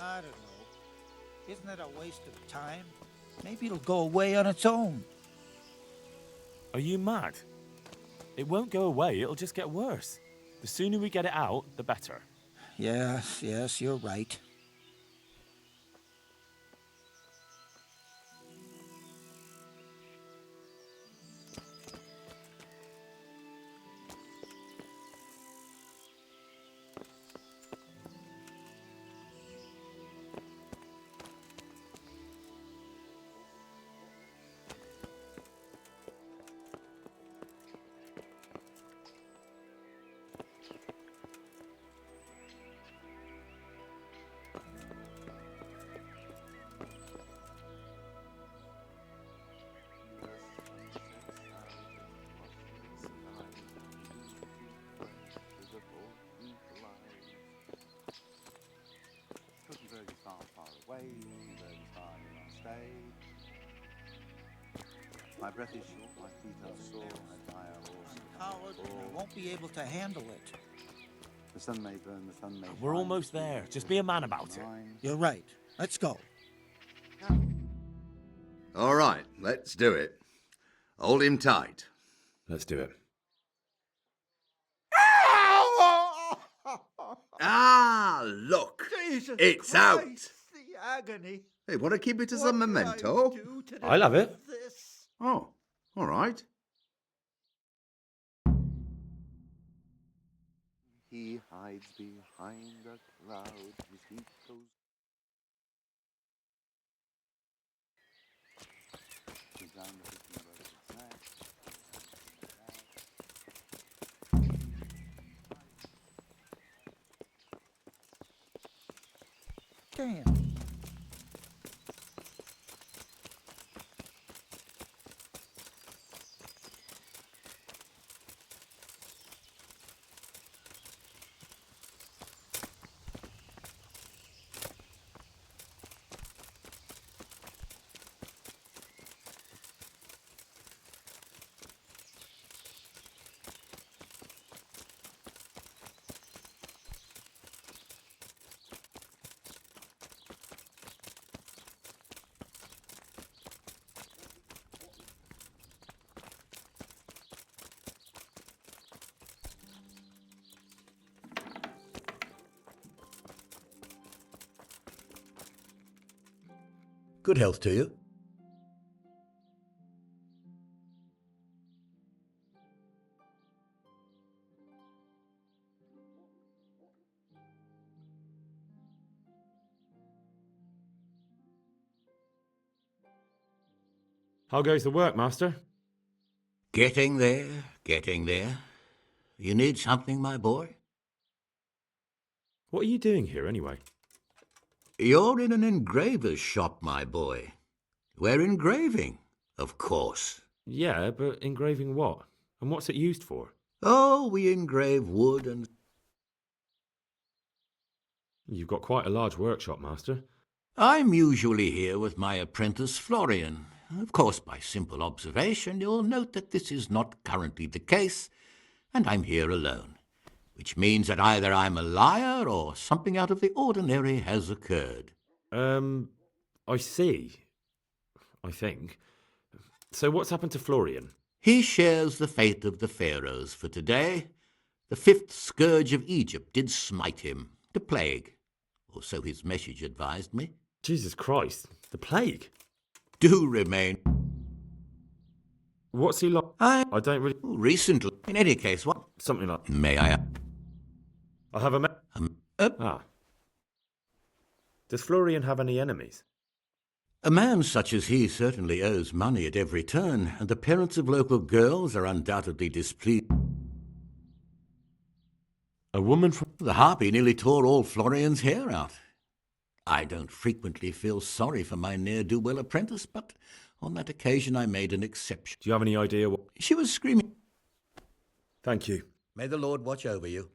I don't know. Isn't it a waste of time? Maybe it'll go away on its own. Are you mad? It won't go away, it'll just get worse. The sooner we get it out, the better. Yes, you're right. Kuttenberg is far, far away. Kuttenberg is far, here I'll stay. My breath is short, my feet are sore. I buy a horse. Howard, we won't be able to handle it. The sun may burn, the sun may We're shine. almost there. Just be a man about it. You're right. Let's go. All right, let's do it. Hold him tight. Let's do it. Ah, look. Jesus It's Christ, out. the agony. Hey, want to keep it as a memento? I'll have it. Oh, all right. He hides behind the cloud, his feet goes. Damn. Good health to you. How goes the work, Master? Getting there, getting there. You need something, my boy? What are you doing here, anyway? You're in an engraver's shop, my boy. We're engraving, of course. Yeah, but engraving what? And what's it used for? Oh, we engrave wood and... You've got quite a large workshop, Master. I'm usually here with my apprentice, Florian. Of course, by simple observation, you'll note that this is not currently the case, and I'm here alone, which means that either I'm a liar or something out of the ordinary has occurred. I see. I think. So what's happened to Florian? He shares the fate of the pharaohs for today. The 5th scourge of Egypt did smite him, the plague, or so his message advised me. Jesus Christ, the plague? Do remain. What's he like? I don't really... Recently. In any case, what? Something like... May I... I'll have a... Does Florian have any enemies? A man such as he certainly owes money at every turn, and the parents of local girls are undoubtedly displeased. A woman from... The harpy nearly tore all Florian's hair out. I don't frequently feel sorry for my ne'er-do-well apprentice, but on that occasion I made an exception. Do you have any idea what... She was screaming. Thank you. May the Lord watch over you.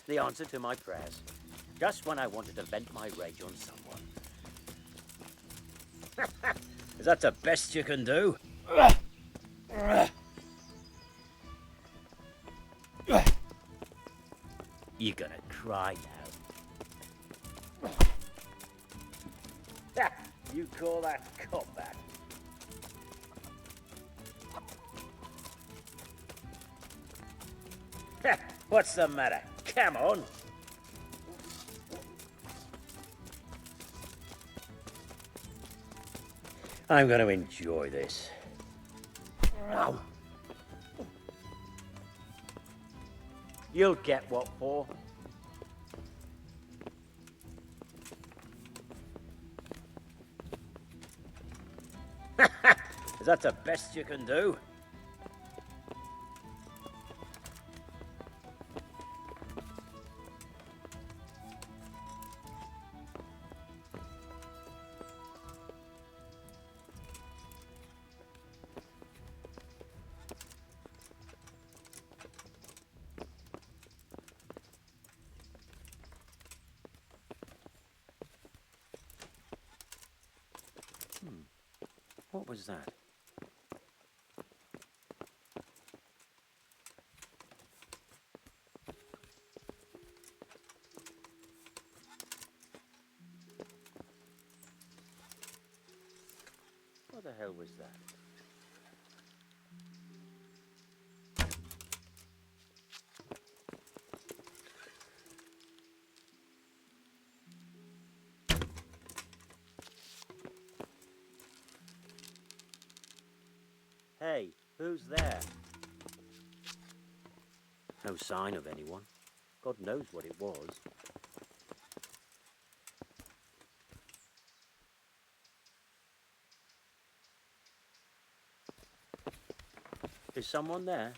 The answer to my prayers. Just when I wanted to vent my rage on someone. Is that the best you can do? You're gonna cry now. You call that combat? What's the matter? Come on. I'm going to enjoy this. You'll get what for. Is that the best you can do? What was that? What the hell was that? Hey, who's there? No sign of anyone. God knows what it was. Is someone there?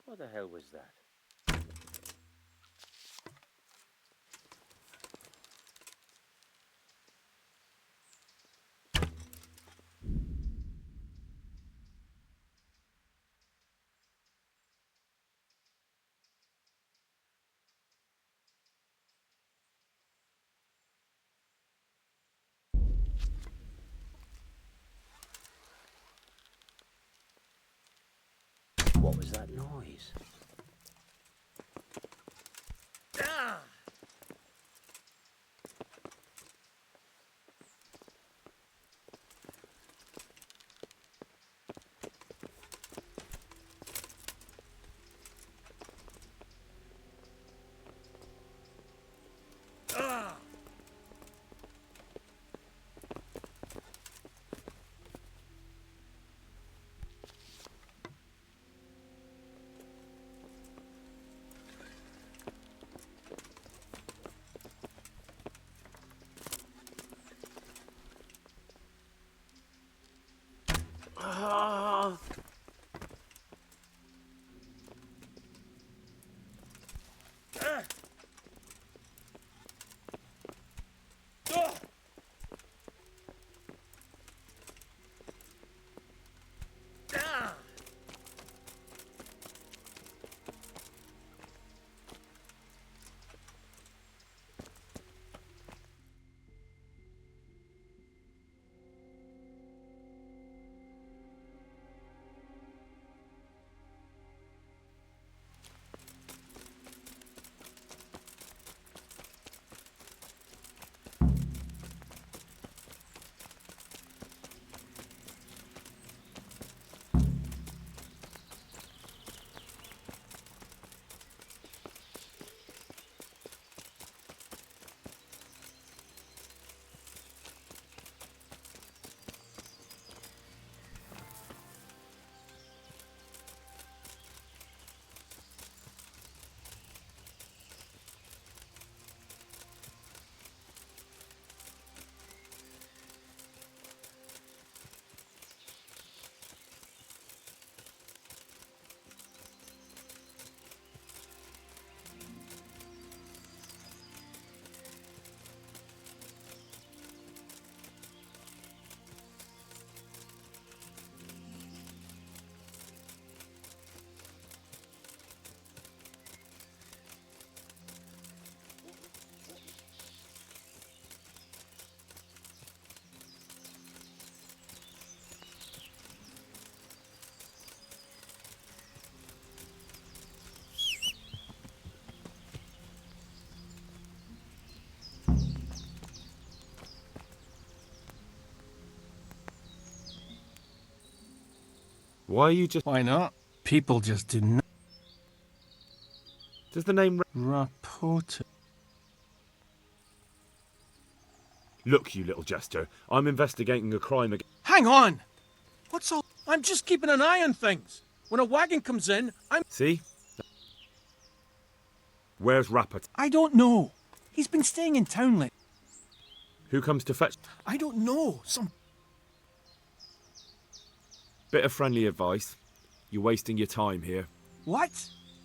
What the hell was that? What was that noise? Ah! Ah! Ah! Ah! Ah! Ah! Why are you just... Why not? People just didn't. Does the name... Rapporteur. Look, you little jester. I'm investigating a crime against... Hang on! What's all... I'm just keeping an eye on things. When a wagon comes in, I'm... See? Where's Rappert? I don't know. He's been staying in town lately. Who comes to fetch... I don't know. Some... Bit of friendly advice. You're wasting your time here. What?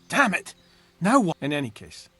Damn it! Now what? In any case.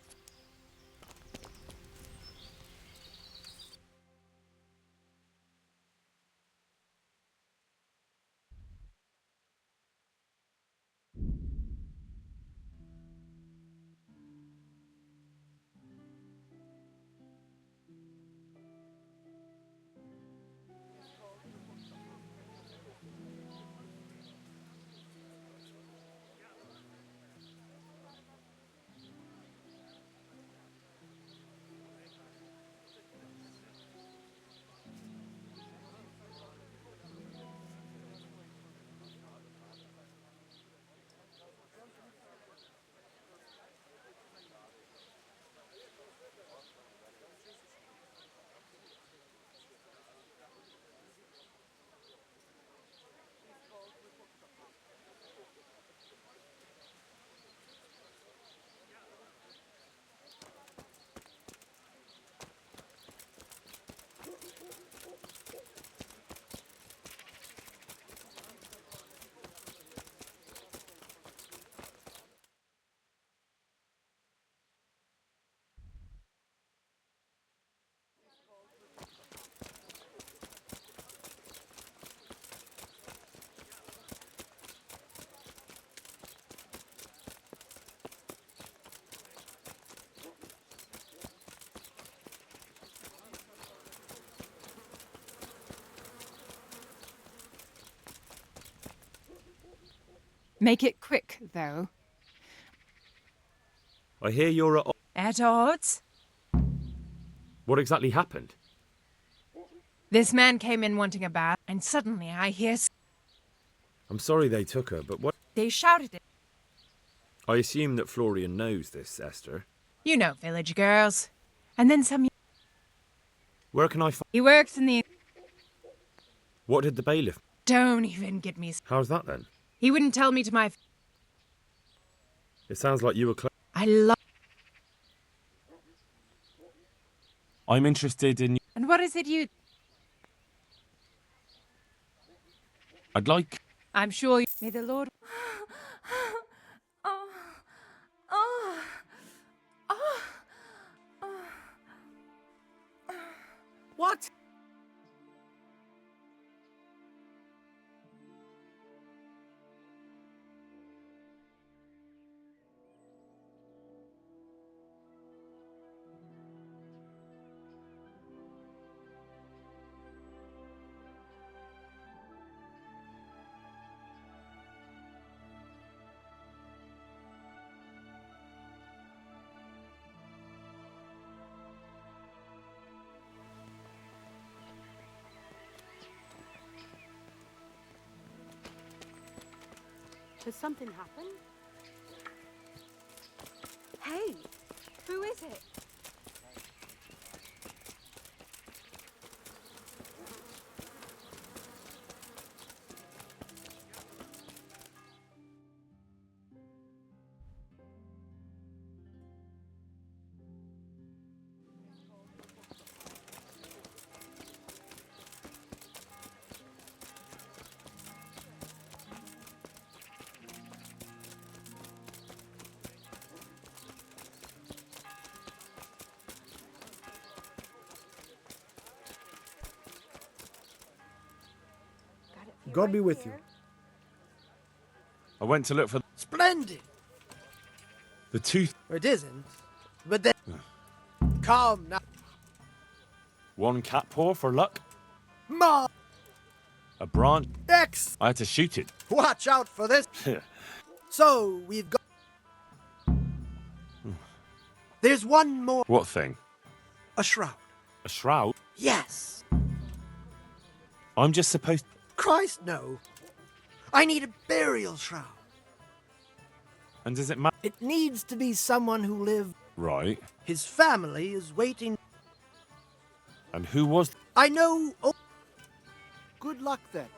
Make it quick, though. I hear you're at... At odds? What exactly happened? This man came in wanting a bath, and suddenly I hear... I'm sorry they took her, but what... They shouted it. I assume that Florian knows this, Esther. You know village girls. And then some... Where can I find... He works in the... What did the bailiff... Don't even get me... How's that then? He wouldn't tell me to my... It sounds like you were... I love... I'm interested in... And what is it you... I'd like... I'm sure you... May the Lord... Oh. Oh. Oh. What? Has something happened? Hey, who is it? God be with you. I went to look for Splendid. the tooth. It isn't. But then... Calm now. One cat paw for luck? Ma! A branch? X! I had to shoot it. Watch out for this. So, we've got... There's one more. What thing? A shroud. A shroud? Yes. I'm just supposed... Christ, no. I need a burial shroud. And does it matter? It needs to be someone who lived. Right. His family is waiting. And who was... I know. Oh. Good luck then.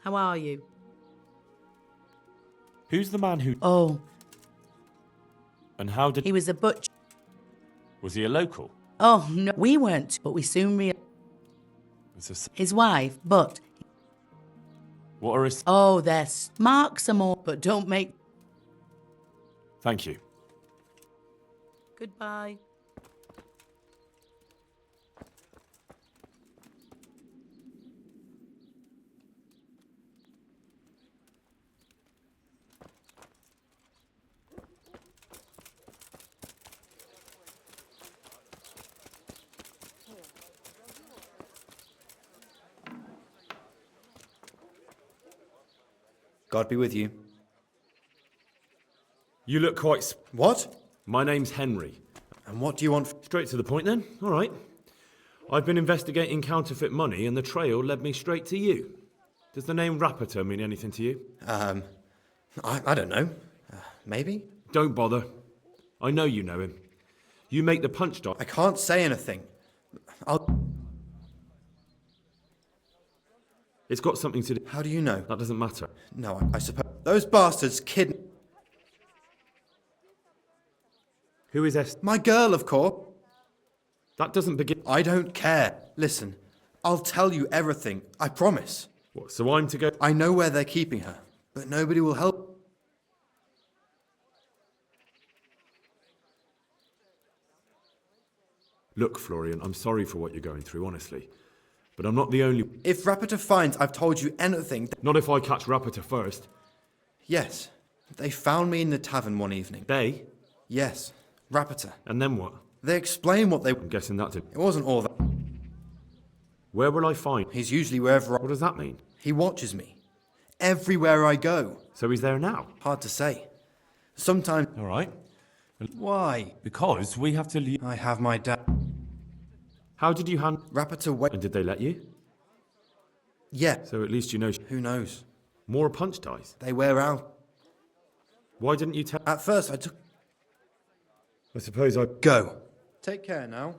How are you? Who's the man who... Oh, And how did... he was a butcher. Was he a local? Oh, no, we weren't, but we soon realized. His wife, but... What are his... Oh, there's marks some more, but don't make... Thank you. Goodbye. God be with you. You look quite... What? My name's Henry. And what do you want? Straight to the point then. All right. I've been investigating counterfeit money and the trail led me straight to you. Does the name Rapiter mean anything to you? I don't know. Maybe? Don't bother. I know you know him. You make the punch dot. I can't say anything. It's got something to do... How do you know? That doesn't matter. No, I suppose... Those bastards kidnapped... Who is Esther? My girl, of course. That doesn't begin... I don't care. Listen, I'll tell you everything. I promise. What, so I'm to go... I know where they're keeping her, but nobody will help. Look, Florian, I'm sorry for what you're going through, honestly. But I'm not the only... If Rapiter finds I've told you anything... Not if I catch Rapiter first. Yes. They found me in the tavern one evening. They? Yes. Rapiter. And then what? They explained what they... I'm guessing that did... It wasn't all that... Where will I find... He's usually wherever I... What does that mean? He watches me. Everywhere I go. So he's there now? Hard to say. Sometimes... All right. Why? Because we have to leave. I have my dad. How did you hand... Rapiter wait... And did they let you? Yeah. So at least you know... Who knows? More punch dice? They wear out. Why didn't you tell... At first I took... I suppose I... Go. Take care now.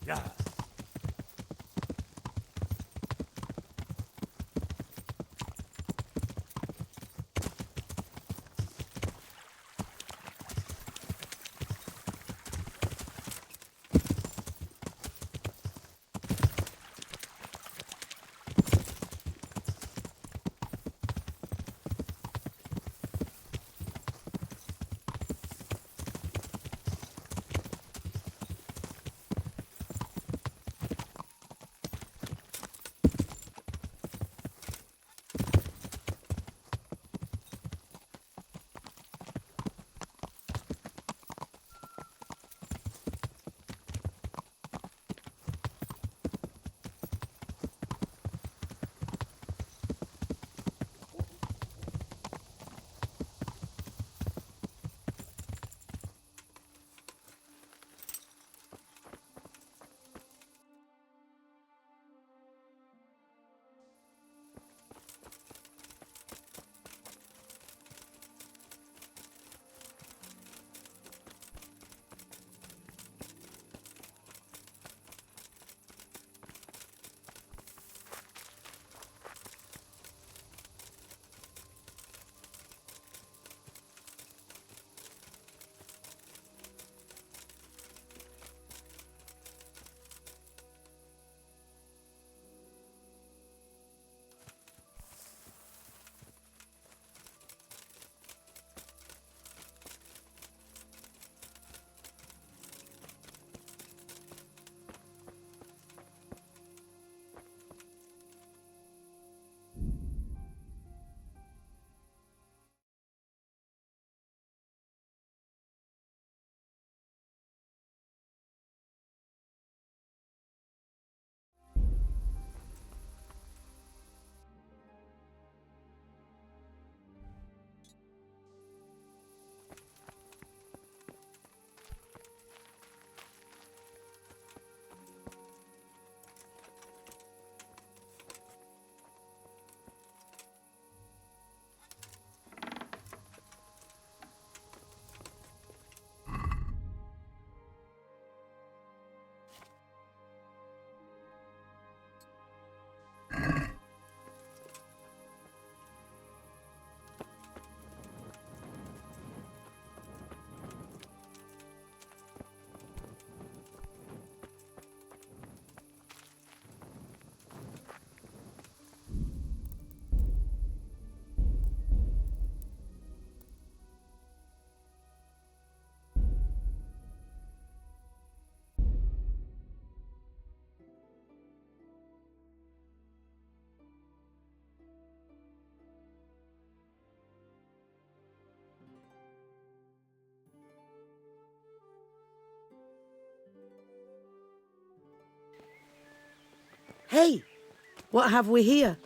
Yeah. Hey, what have we here?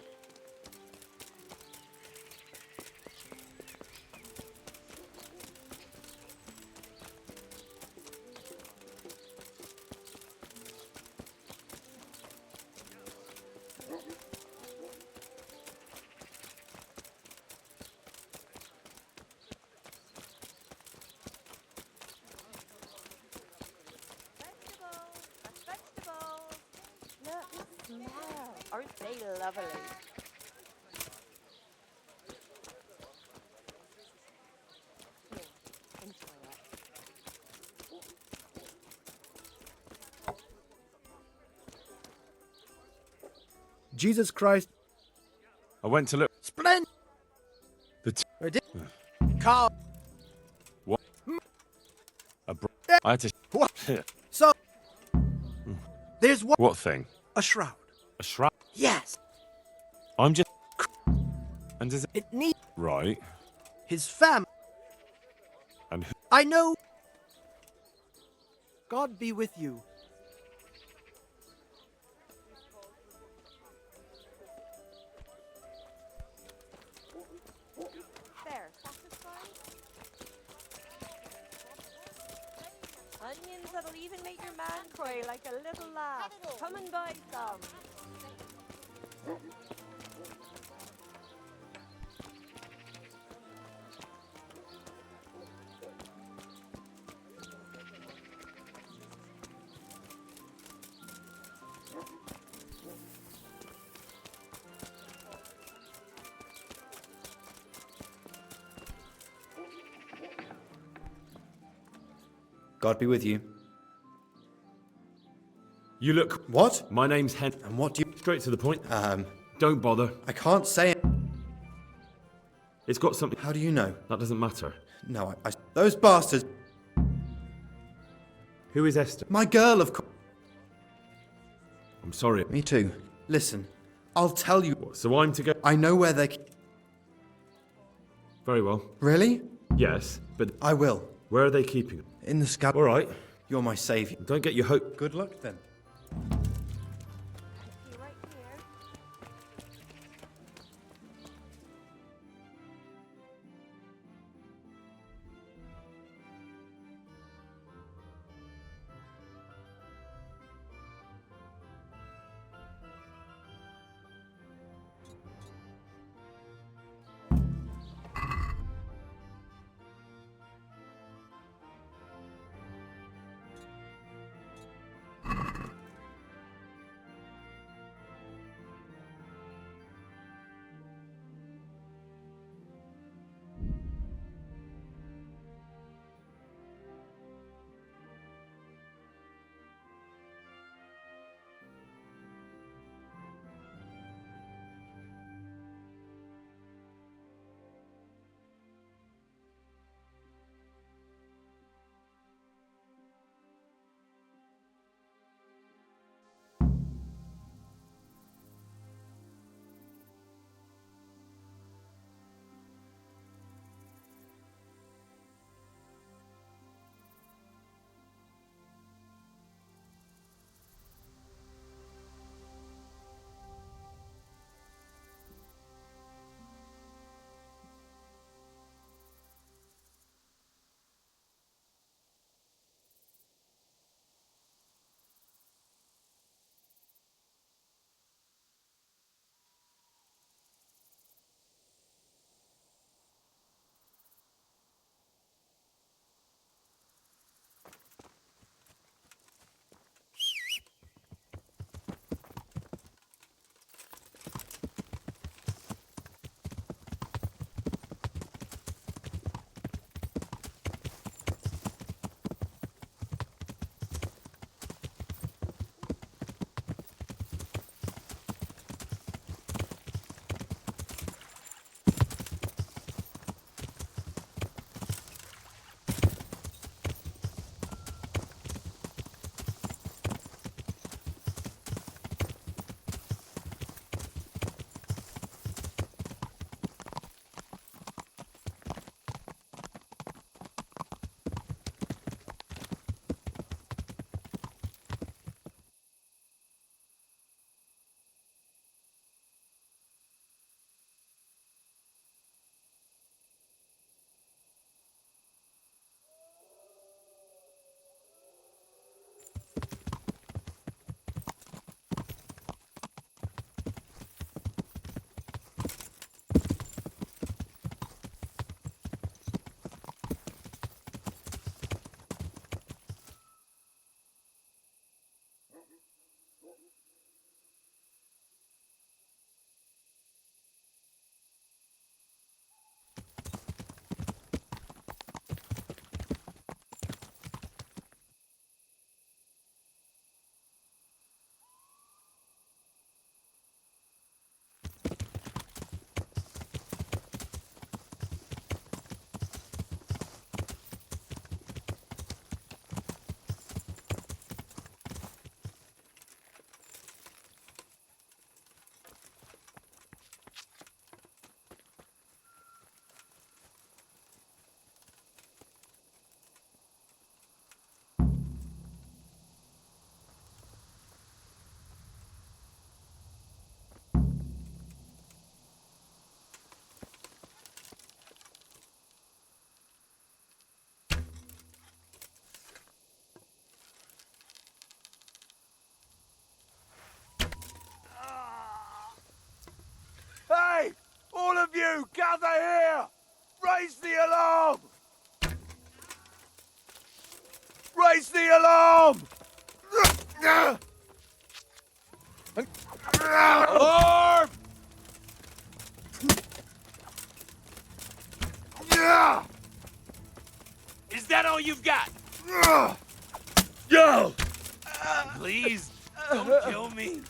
Aren't they lovely? Here, enjoy it. Jesus Christ. I went to look. Splendid. Carl. What? I had to. What? So, there's what? What thing? A shroud. A shroud? Yes. I'm just. And does it need? Right. His family. And who? I know. God be with you. There, satisfied? Onions that'll even make your man cry like a little laugh. Come and buy some. God be with you. You look... What? My name's Hen... And what do you... Straight to the point. Don't bother. I can't say it. It's got something... How do you know? That doesn't matter. No, those bastards... Who is Esther? My girl, of course. I'm sorry. Me too. Listen, I'll tell you... What, so I'm to go... I know where they... Very well. Really? Yes, but... I will. Where are they keeping him? In the scab... All right. You're my saviour. Don't get your hope... Good luck, then. Right here. Hey! All of you, gather here! Raise the alarm! Raise the alarm! Alarm! Is that all you've got? No! Please, don't kill me.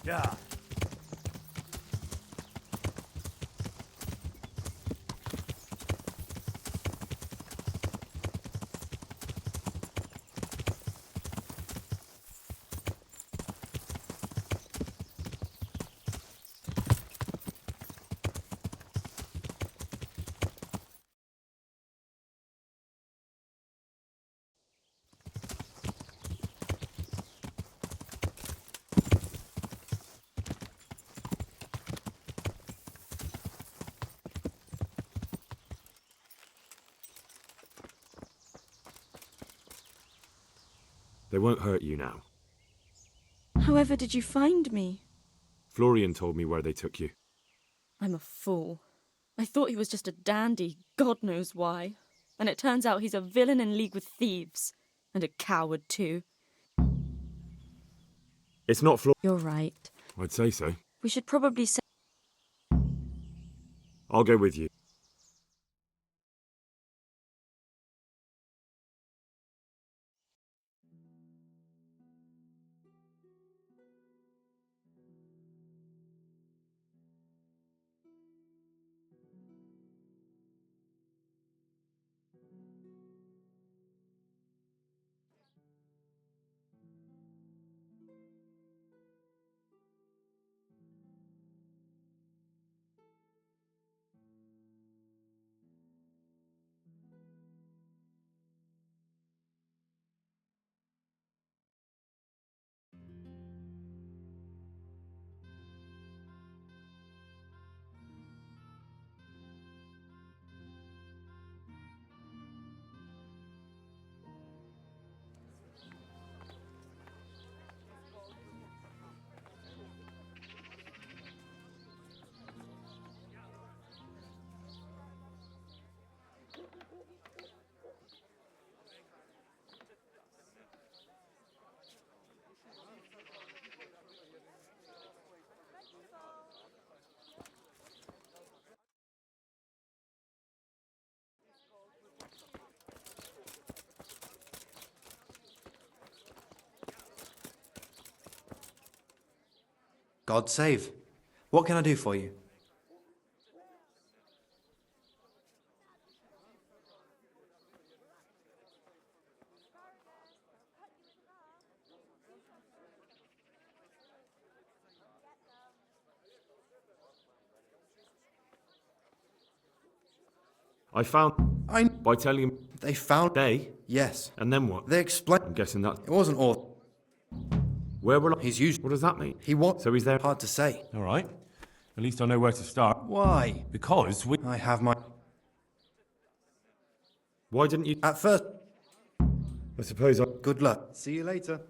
Yeah. They won't hurt you now. However did you find me? Florian told me where they took you. I'm a fool. I thought he was just a dandy, God knows why. And it turns out he's a villain in league with thieves. And a coward, too. It's not flawed. You're right. I'd say so. We should probably say... I'll go with you. God save. What can I do for you? I found... By telling him... They found... They? Yes. And then what? They explained... I'm guessing that... It wasn't all... Where will I... He's used... What does that mean? He what? So he's there... Hard to say. All right. At least I know where to start. Why? Because we... I have my... Why didn't you... At first... I suppose I... Good luck. See you later.